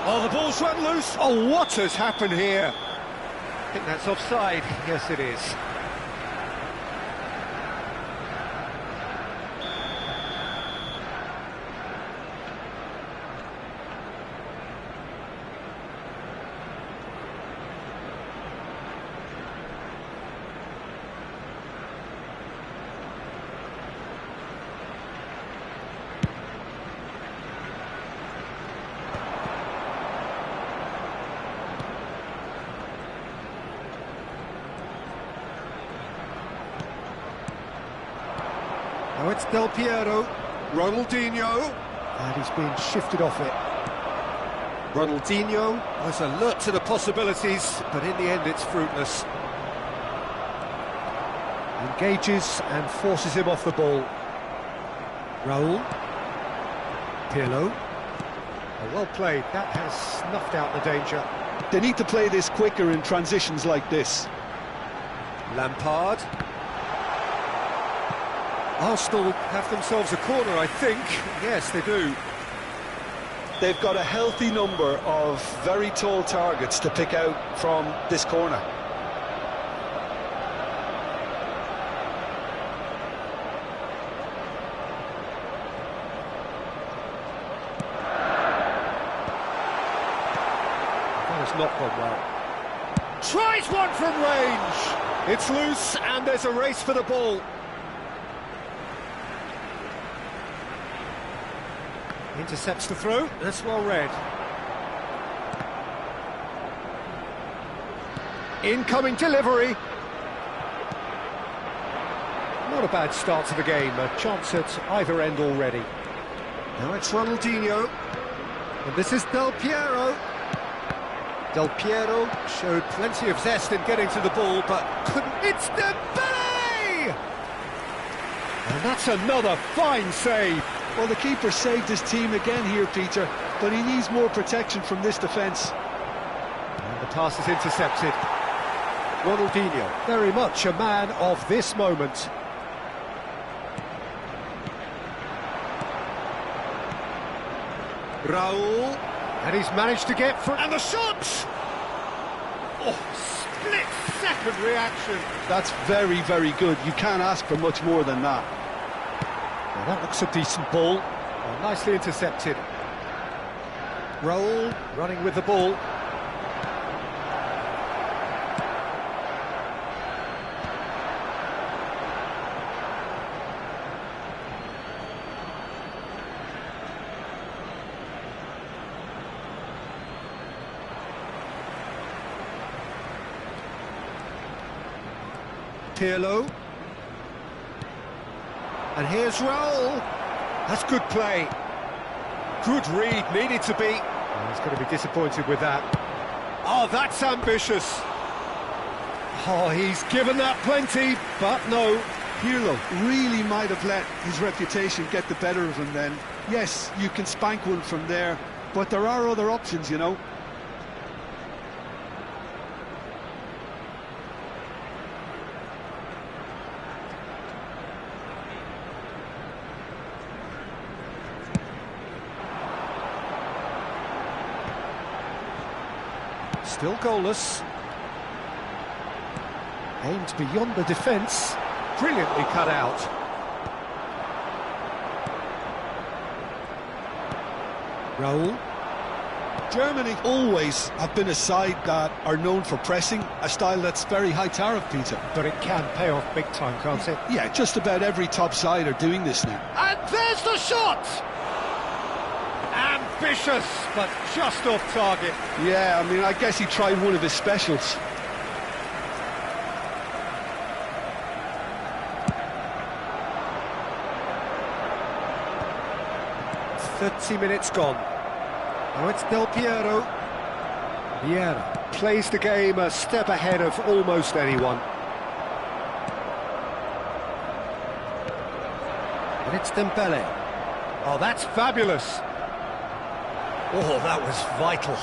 Oh, the ball's run loose. Oh, what has happened here? I think that's offside. Yes, it is. Now it's Del Piero, Ronaldinho, and he's being shifted off it. Ronaldinho was alert to the possibilities, but in the end it's fruitless. Engages and forces him off the ball. Raul. Pirlo. Oh, well played, that has snuffed out the danger. they need to play this quicker in transitions like this. Lampard. Arsenal have themselves a corner, I think. Yes, they do. They've got a healthy number of very tall targets to pick out from this corner. That has not gone well. Tries one from range! It's loose and there's a race for the ball. Intercepts the throw, that's well read. Incoming delivery. Not a bad start to the game, a chance at either end already. Now it's Ronaldinho, and this is Del Piero. Del Piero showed plenty of zest in getting to the ball, but couldn't... It's Dembele! And that's another fine save. Well, the keeper saved his team again here, Peter, but he needs more protection from this defence. And the pass is intercepted. Ronaldinho, very much a man of this moment. Raul, and he's managed to get through, and the shot! Oh, split-second reaction. That's very, very good. You can't ask for much more than that. Well, that looks a decent ball. Oh, nicely intercepted. Raul running with the ball. Pirlo. And here's Raul. That's good play. Good read, needed to be. Oh, he's going to be disappointed with that. Oh, that's ambitious. Oh, he's given that plenty, but no. Pirlo really might have let his reputation get the better of him then. Yes, you can spank one from there, but there are other options, you know. Still goalless. Aimed beyond the defence. Brilliantly cut out. Raul. Germany always have been a side that are known for pressing, a style that's very high tariff, Peter. But it can pay off big time, can't it? Yeah, just about every top side are doing this now. And there's the shot! Ambitious, but just off target. Yeah, I mean, I guess he tried one of his specials. "30 minutes gone. Now it's Del Piero. Vieira plays the game a step ahead of almost anyone. And it's Dembele. Oh, that's fabulous. Oh, that was vital.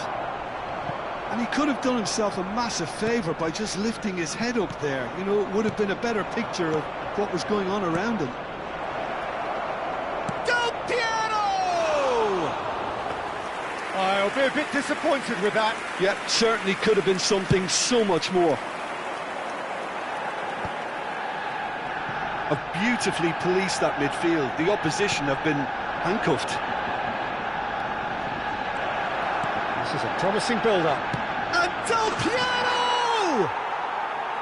And he could have done himself a massive favour by just lifting his head up there. You know, it would have been a better picture of what was going on around him. Del Piero! I'll be a bit disappointed with that. Yeah, certainly could have been something so much more. Have beautifully policed that midfield. The opposition have been handcuffed. This is a promising build-up. And Del Piero!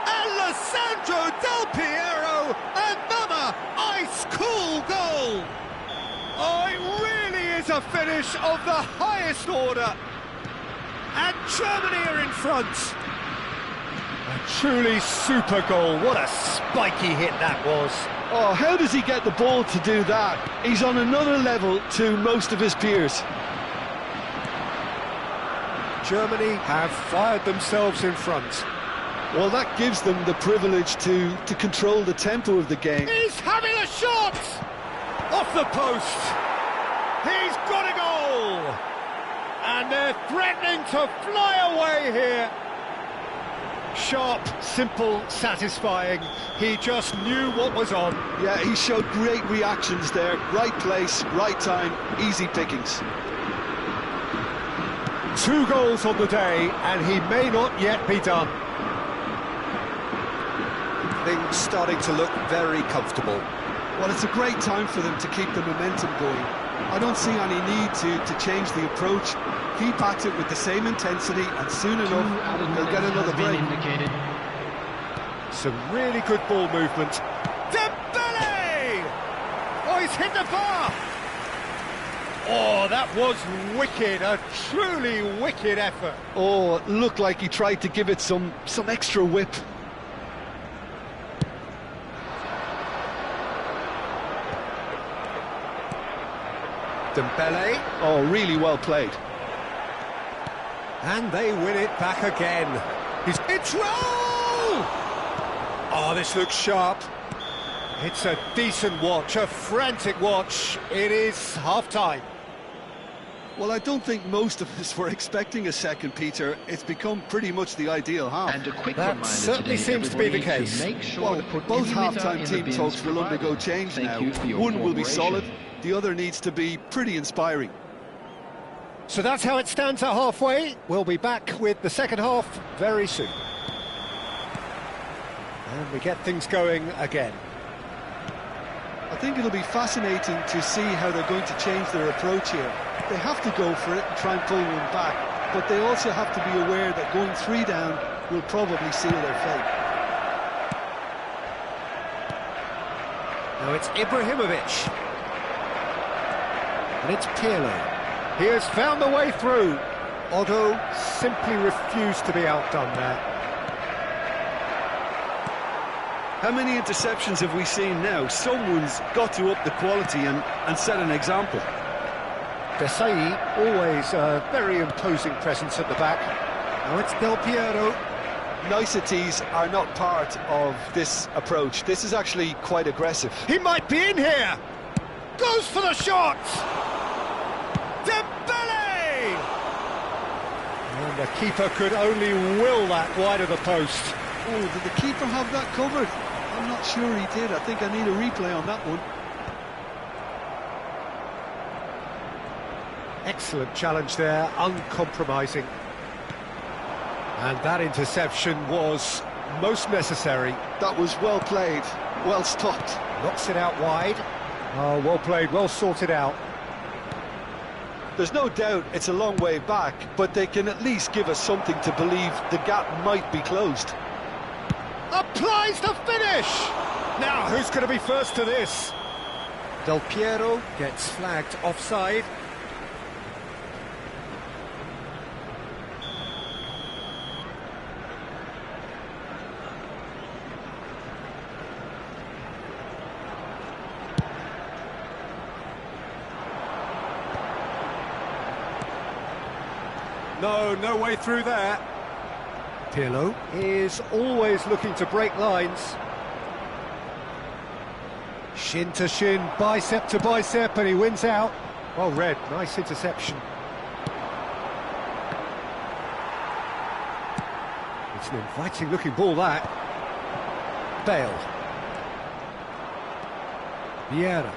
Alessandro Del Piero! Another ice-cool goal! Oh, it really is a finish of the highest order. And Germany are in front. A truly super goal. What a spiky hit that was. Oh, how does he get the ball to do that? He's on another level to most of his peers. Germany have fired themselves in front. Well, that gives them the privilege to control the tempo of the game. He's having a shot! Off the post. He's got a goal! And they're threatening to fly away here. Sharp, simple, satisfying. He just knew what was on. Yeah, he showed great reactions there. Right place, right time, easy pickings. 2 goals on the day, and he may not yet be done. Things starting to look very comfortable. Well, it's a great time for them to keep the momentum going. I don't see any need to change the approach. Keep at it with the same intensity, and soon enough, they'll get another break. Some really good ball movement. Dembele! Oh, he's hit the bar! Oh, that was wicked, a truly wicked effort. Oh, it looked like he tried to give it some extra whip. Dembele, Oh, really well played. and they win it back again. It's roll! Oh, this looks sharp. It's a decent watch, a frantic watch. It is half-time. Well, I don't think most of us were expecting a second, Peter. It's become pretty much the ideal half. And a quick That reminder certainly today, seems to be the everybody, case. make sure Well, to put both any half-time litter in team the bins talks will undergo provided. change Thank now. you for your One will be cooperation. solid, the other needs to be pretty inspiring. So that's how it stands at halfway. We'll be back with the second half very soon. And we get things going again. I think it'll be fascinating to see how they're going to change their approach here. They have to go for it and try and pull one back, but they also have to be aware that going 3 down will probably seal their fate. Now it's Ibrahimovic. And it's Pirlo. He has found the way through. Otto simply refused to be outdone there. How many interceptions have we seen now? Someone's got to up the quality and set an example. Desai, always a very imposing presence at the back. Now it's Del Piero. Niceties are not part of this approach. This is actually quite aggressive. He might be in here! Goes for the shot! Dembele! And the keeper could only will that wide of the post. Oh, did the keeper have that covered? I'm not sure he did. I think I need a replay on that one. Excellent challenge there, uncompromising. And that interception was most necessary. That was well played, well stopped. Knocks it out wide. Oh, well played, well sorted out. There's no doubt it's a long way back, but they can at least give us something to believe the gap might be closed. Applies the finish! Now, who's going to be first to this? Del Piero gets flagged offside. No way through there. Pirlo is always looking to break lines. Shin to shin, bicep to bicep, and he wins out. Well read, nice interception. It's an inviting looking ball, that. Bale. Vieira.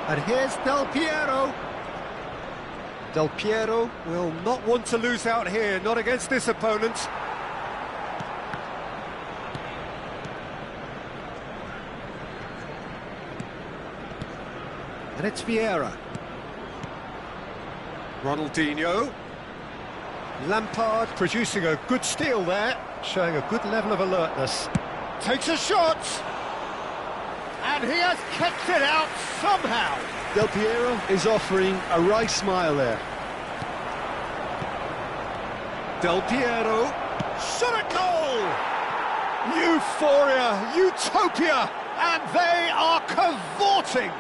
And here's Del Piero. Del Piero will not want to lose out here, not against this opponent. And it's Vieira. Ronaldinho. Lampard producing a good steal there, showing a good level of alertness. Takes a shot! And he has kept it out somehow. Del Piero is offering a wry smile there. Del Piero, shot at goal! Euphoria, utopia, and they are cavorting.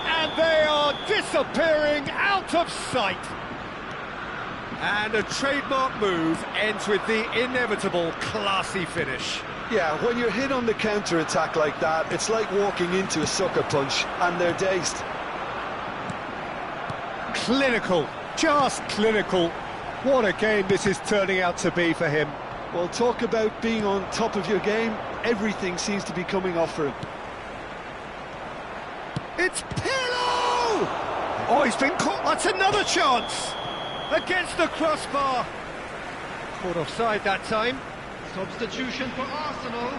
And they are disappearing out of sight. And a trademark move ends with the inevitable classy finish. Yeah, when you're hit on the counter-attack like that, it's like walking into a sucker punch, and they're dazed. Clinical, just clinical. What a game this is turning out to be for him. Well, talk about being on top of your game. Everything seems to be coming off for him. It's Pirlo! Oh, he's been caught. That's another chance. Against the crossbar. Caught offside that time. Substitution for Arsenal,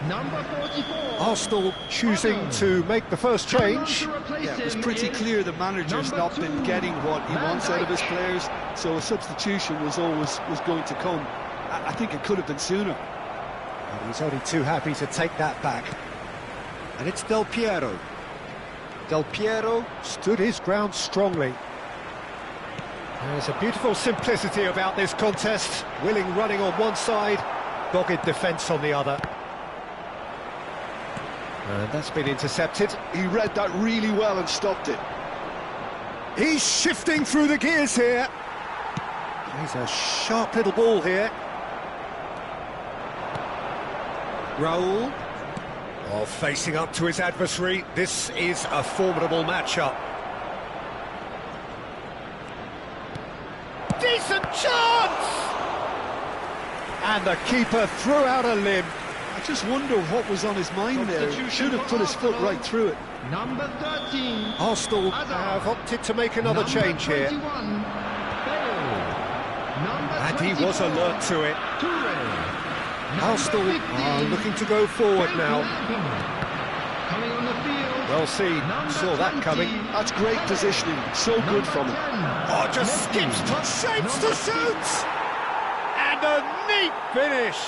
number 44. Arsenal choosing to make the first change. Yeah, it was pretty clear the manager's not been getting what he wants out of his players, so a substitution was going to come. I think it could have been sooner. And he's only too happy to take that back. And it's Del Piero. Del Piero stood his ground strongly. There's a beautiful simplicity about this contest. Willing running on one side, dogged defence on the other. And that's been intercepted. He read that really well and stopped it. He's shifting through the gears here. He's a sharp little ball here. Raul. Oh, facing up to his adversary. This is a formidable matchup. Decent chance! And the keeper threw out a limb. I just wonder what was on his mind there. He should have put his foot right through it. Number 13. Arsenal have opted to make another change here. And he was alert to it. Arsenal are looking to go forward now. Coming on the field. Well seen, saw that coming. That's great positioning, so good from him. Oh, just skips, shapes to shoot! And a neat finish.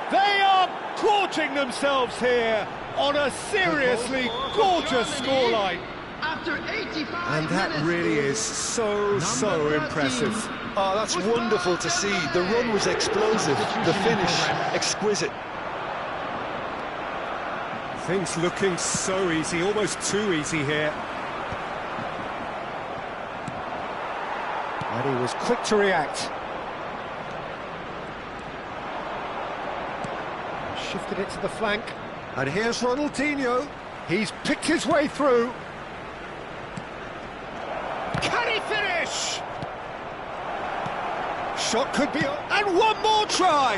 They are gorging themselves here on a seriously gorgeous scoreline. After 85 And that really is so impressive. Oh, that's wonderful to see. The run was explosive, the finish exquisite. Things looking so easy, almost too easy here. And he was quick to react. Shifted it to the flank. And here's Ronaldinho. He's picked his way through. Can he finish? Shot could be... And one more try!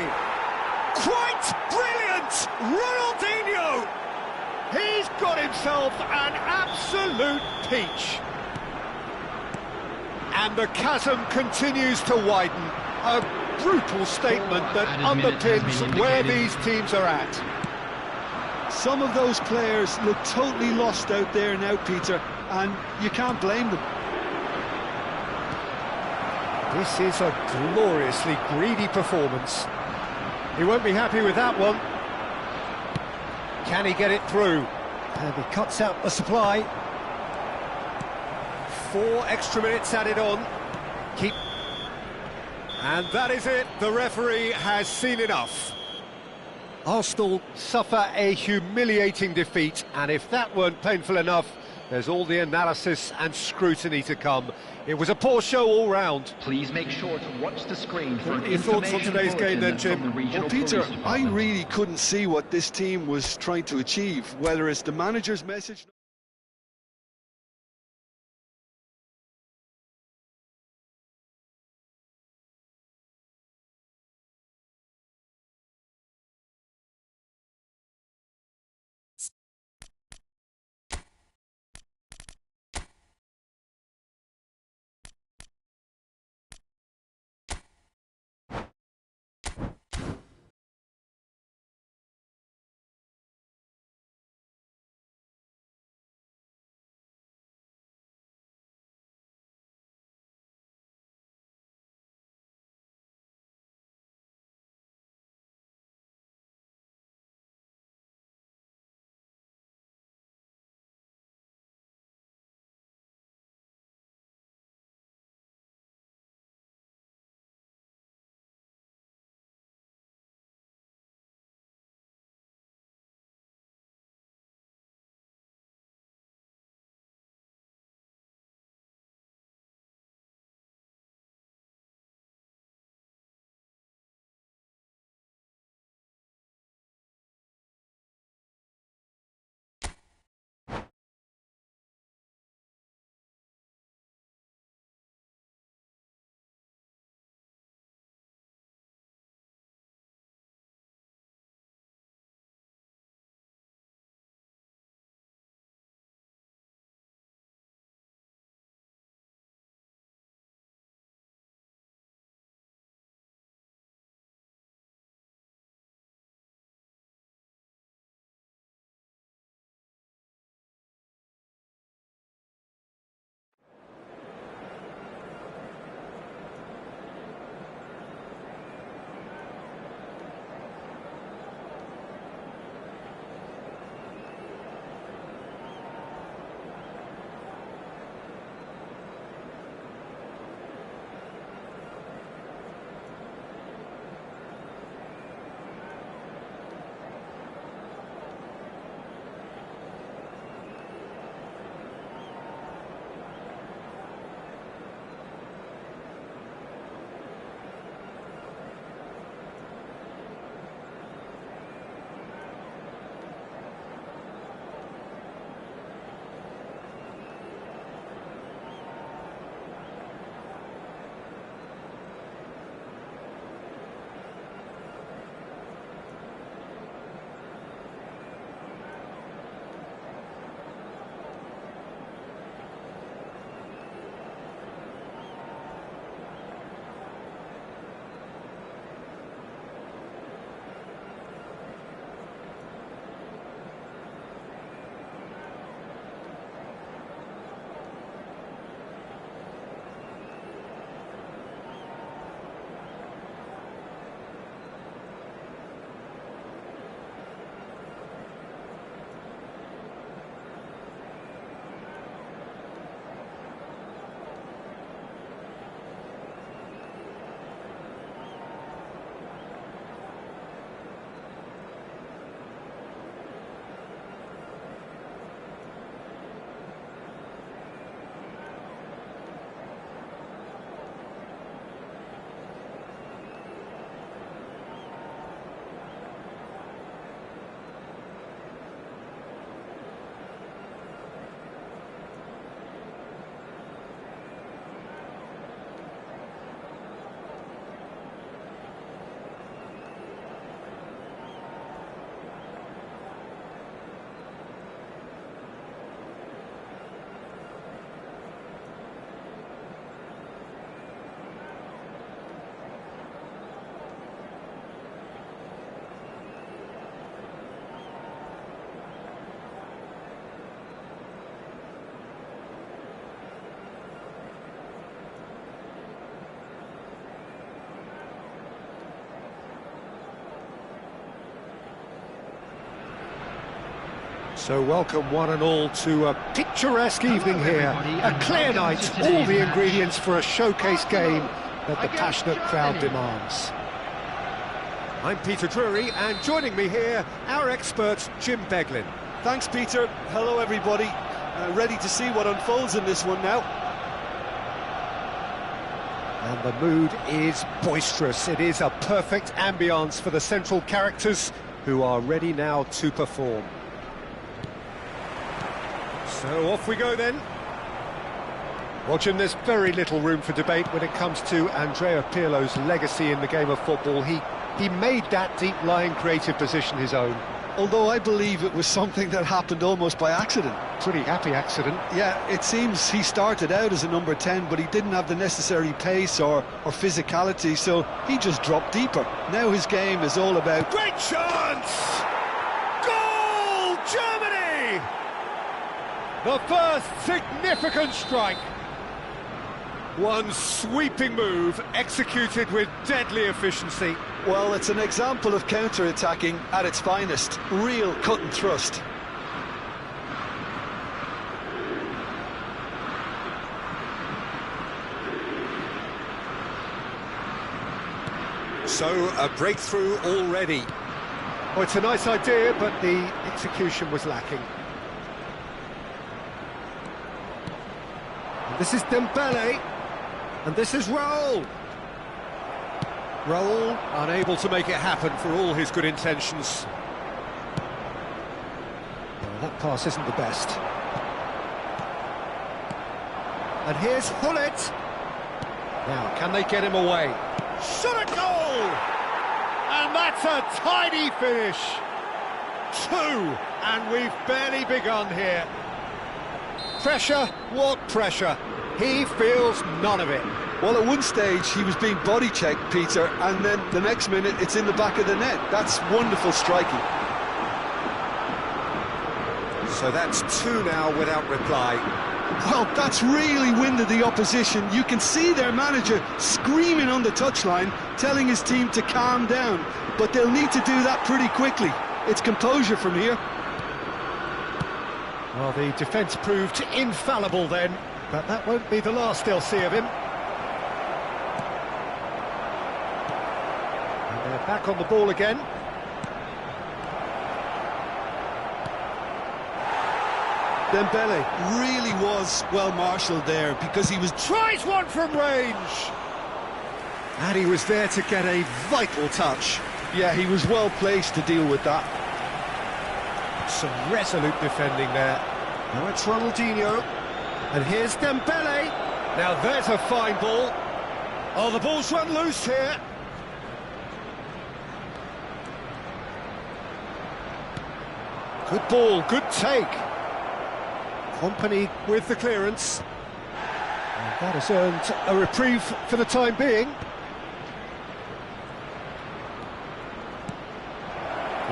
Quite brilliant! Ronaldinho! He's got himself an absolute peach. And the chasm continues to widen. A brutal statement that underpins where these teams are at. Some of those players look totally lost out there now, Peter, and you can't blame them. This is a gloriously greedy performance. He won't be happy with that one. Can he get it through? And he cuts out the supply. 4 extra minutes added on. And that is it. The referee has seen enough. Arsenal suffer a humiliating defeat, and if that weren't painful enough, there's all the analysis and scrutiny to come. It was a poor show all round. Please make sure to watch the screen for What are your thoughts on today's game then, Jim? Well, Peter, I really couldn't see what this team was trying to achieve, whether it's the manager's message... So welcome one and all to a picturesque evening here. A clear night, all the ingredients for a showcase game that the passionate crowd demands. I'm Peter Drury, and joining me here, our expert Jim Beglin. Thanks, Peter. Hello, everybody. Ready to see what unfolds in this one now. And the mood is boisterous. It is a perfect ambience for the central characters who are ready now to perform. So off we go then. Well, Jim, there's very little room for debate when it comes to Andrea Pirlo's legacy in the game of football. He made that deep-lying creative position his own. Although I believe it was something that happened almost by accident. Pretty happy accident. Yeah, it seems he started out as a number 10, but he didn't have the necessary pace or physicality, so he just dropped deeper. Now his game is all about... Great chance! Goal, Germany! The first significant strike. One sweeping move, executed with deadly efficiency. Well, it's an example of counter-attacking at its finest. Real cut and thrust. So, a breakthrough already. Oh, it's a nice idea, but the execution was lacking. And this is Dembele, and this is Raul. Raul unable to make it happen for all his good intentions. Well, that pass isn't the best. And here's Hullet. Now, can they get him away? Shot at goal! And that's a tidy finish. 2, and we've barely begun here. Pressure? What pressure? He feels none of it. Well, at one stage he was being body checked, Peter, and then the next minute it's in the back of the net. That's wonderful striking. So that's 2 now without reply. Well, that's really winded the opposition. You can see their manager screaming on the touchline, telling his team to calm down. But they'll need to do that pretty quickly. It's composure from here. Well, the defence proved infallible then, but that won't be the last they'll see of him. And they're back on the ball again. Dembele really was well marshalled there because he was... Tries one from range! And he was there to get a vital touch. Yeah, he was well placed to deal with that. Some resolute defending there. Now it's Ronaldinho. And here's Dembele. Now there's a fine ball. Oh, the ball's run loose here. Good ball, good take. Company with the clearance. And that has earned a reprieve for the time being.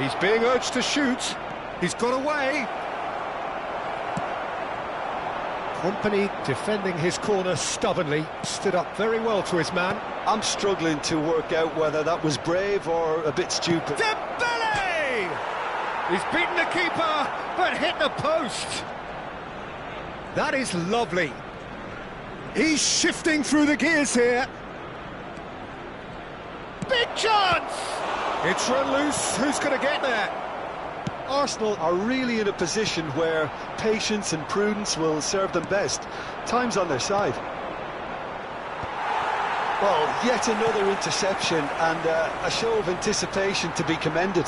He's being urged to shoot. He's got away. Company defending his corner stubbornly. Stood up very well to his man. I'm struggling to work out whether that was brave or a bit stupid. Dembele! He's beaten the keeper, but hit the post. That is lovely. He's shifting through the gears here. Big chance! It's run loose. Who's going to get there? Arsenal are really in a position where patience and prudence will serve them best. Time's on their side. Well, yet another interception and a show of anticipation to be commended.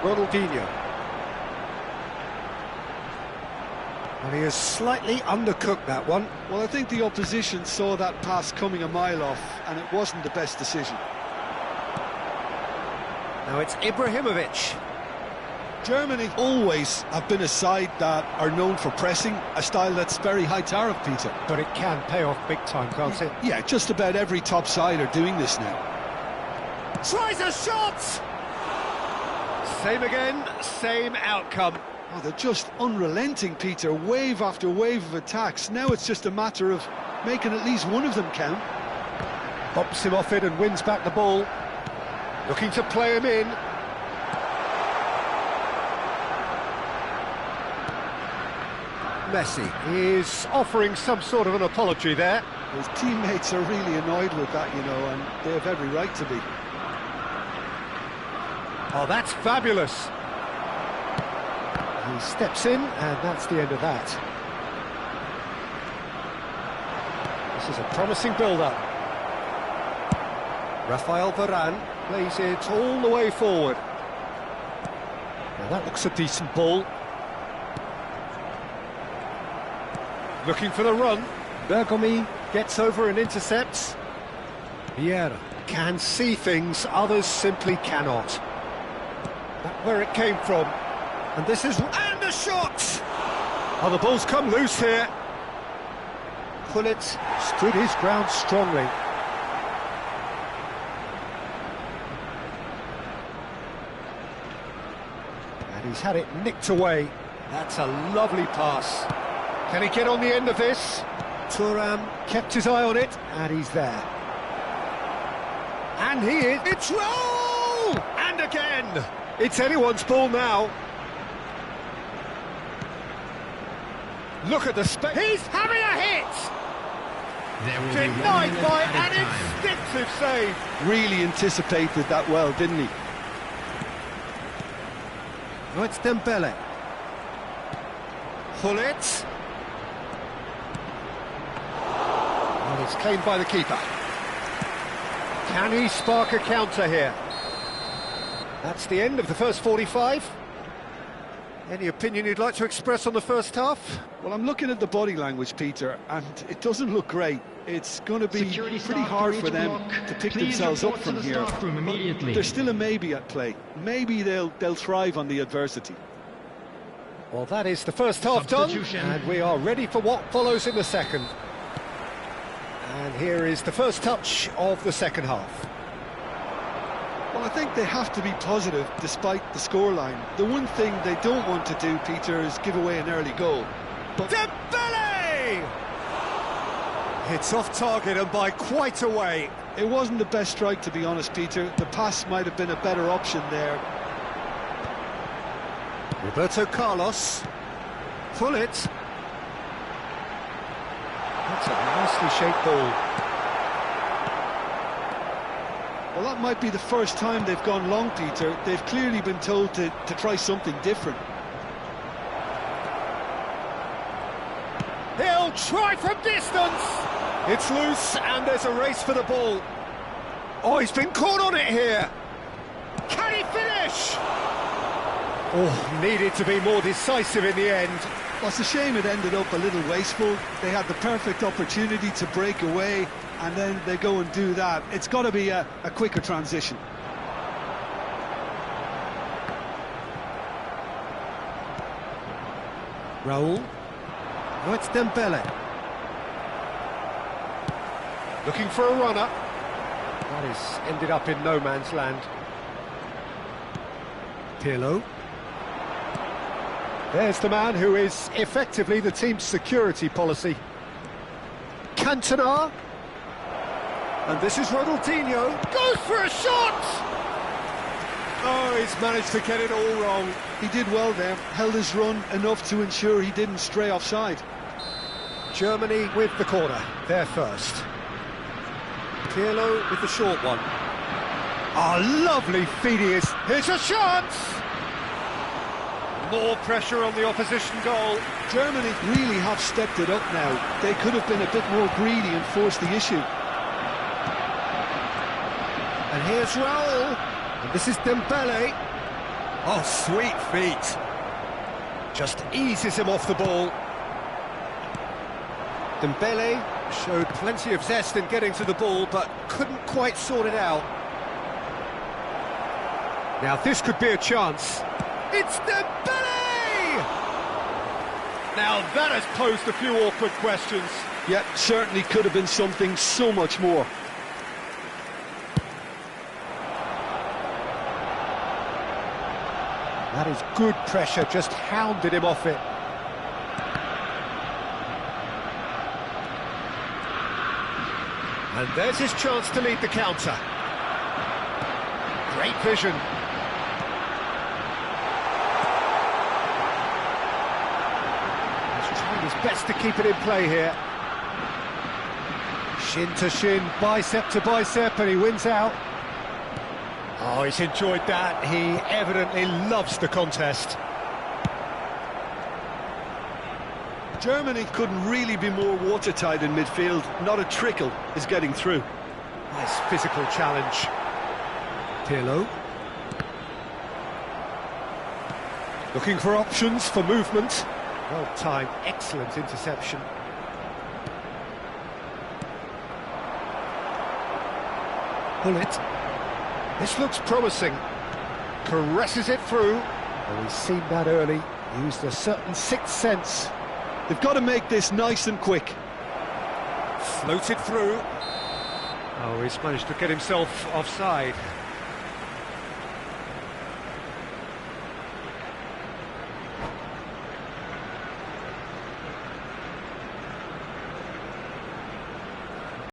Ronaldinho. And he has slightly undercooked that one. Well, I think the opposition saw that pass coming a mile off, and it wasn't the best decision. Now it's Ibrahimovic. Germany always have been a side that are known for pressing, a style that's very high tariff, Peter. But it can pay off big time, can't it? Yeah, just about every top side are doing this now. Tries a shot! Same again, same outcome. Oh, they're just unrelenting, Peter. Wave after wave of attacks. Now it's just a matter of making at least one of them count. Bops him off it and wins back the ball. Looking to play him in. Messi. He's offering some sort of an apology there. His teammates are really annoyed with that, you know, and they have every right to be. Oh, that's fabulous. He steps in, and that's the end of that. This is a promising build-up. Rafael Varane. Plays it all the way forward. Now that looks a decent ball. Looking for the run. Bergomi gets over and intercepts. Vieira can see things others simply cannot. That's where it came from. And this is... And a shot! Oh, the ball's come loose here. Pullet stood his ground strongly. And he's had it nicked away. That's a lovely pass. Can he get on the end of this? Thuram kept his eye on it, and he's there. And he is... It's roll! And again! It's anyone's ball now. Look at the space. He's having a hit! There will be 1 Denied minute by added an time. instinctive save. Really anticipated that well, didn't he? No, it's Dembele. Pullet. Well, it's claimed by the keeper. Can he spark a counter here? That's the end of the first 45. Any opinion you'd like to express on the first half? Well, I'm looking at the body language, Peter, and it doesn't look great. It's going to be Security pretty staff hard to for each them block. to pick Please themselves up report to from the here. staff room immediately. There's still a maybe at play. Maybe they'll thrive on the adversity. Well, that is the first half done, Substitution. and we are ready for what follows in the second. And here is the first touch of the second half. Well, I think they have to be positive despite the scoreline. The one thing they don't want to do, Peter, is give away an early goal. But Dembele! It's off target and by quite a way. it wasn't the best strike, to be honest, Peter. The pass might have been a better option there. Roberto Carlos. Pullet. That's a nicely shaped ball. Well, that might be the first time they've gone long, Peter. They've clearly been told to try something different. He'll try from distance. It's loose, and there's a race for the ball. Oh, he's been caught on it here. Can he finish? Oh, needed to be more decisive in the end. Well, it's a shame it ended up a little wasteful. They had the perfect opportunity to break away, and then they go and do that. It's got to be a quicker transition. Raul. No, it's Dembele. Looking for a runner. That is ended up in no man's land. Pirlo. There's the man who is effectively the team's security policy. Cantona. And this is Ronaldinho. Goes for a shot! Oh, he's managed to get it all wrong. He did well there, held his run enough to ensure he didn't stray offside. Germany with the corner, they're first. Pirlo with the short one. A lovely feed he is. Here's a chance! More pressure on the opposition goal. Germany really have stepped it up now. They could have been a bit more greedy and forced the issue. And here's Raul. And this is Dembele. Oh, sweet feet. Just eases him off the ball. Dembele showed plenty of zest in getting to the ball, but couldn't quite sort it out. Now this could be a chance. It's Dembele! Now that has posed a few awkward questions. Yeah, certainly could have been something so much more. That is good pressure, just hounded him off it. And there's his chance to lead the counter. Great vision. He's trying to best to keep it in play here. Shin to shin, bicep to bicep, and he wins out. Oh, he's enjoyed that. He evidently loves the contest. Germany couldn't really be more watertight in midfield. Not a trickle is getting through. Nice physical challenge. Pirlo. Looking for options for movement. Well timed, excellent interception. Pull it. This looks promising. Caresses it through. Oh, he's seen that early. Used a certain sixth sense. They've got to make this nice and quick. Floated through. Oh, he's managed to get himself offside.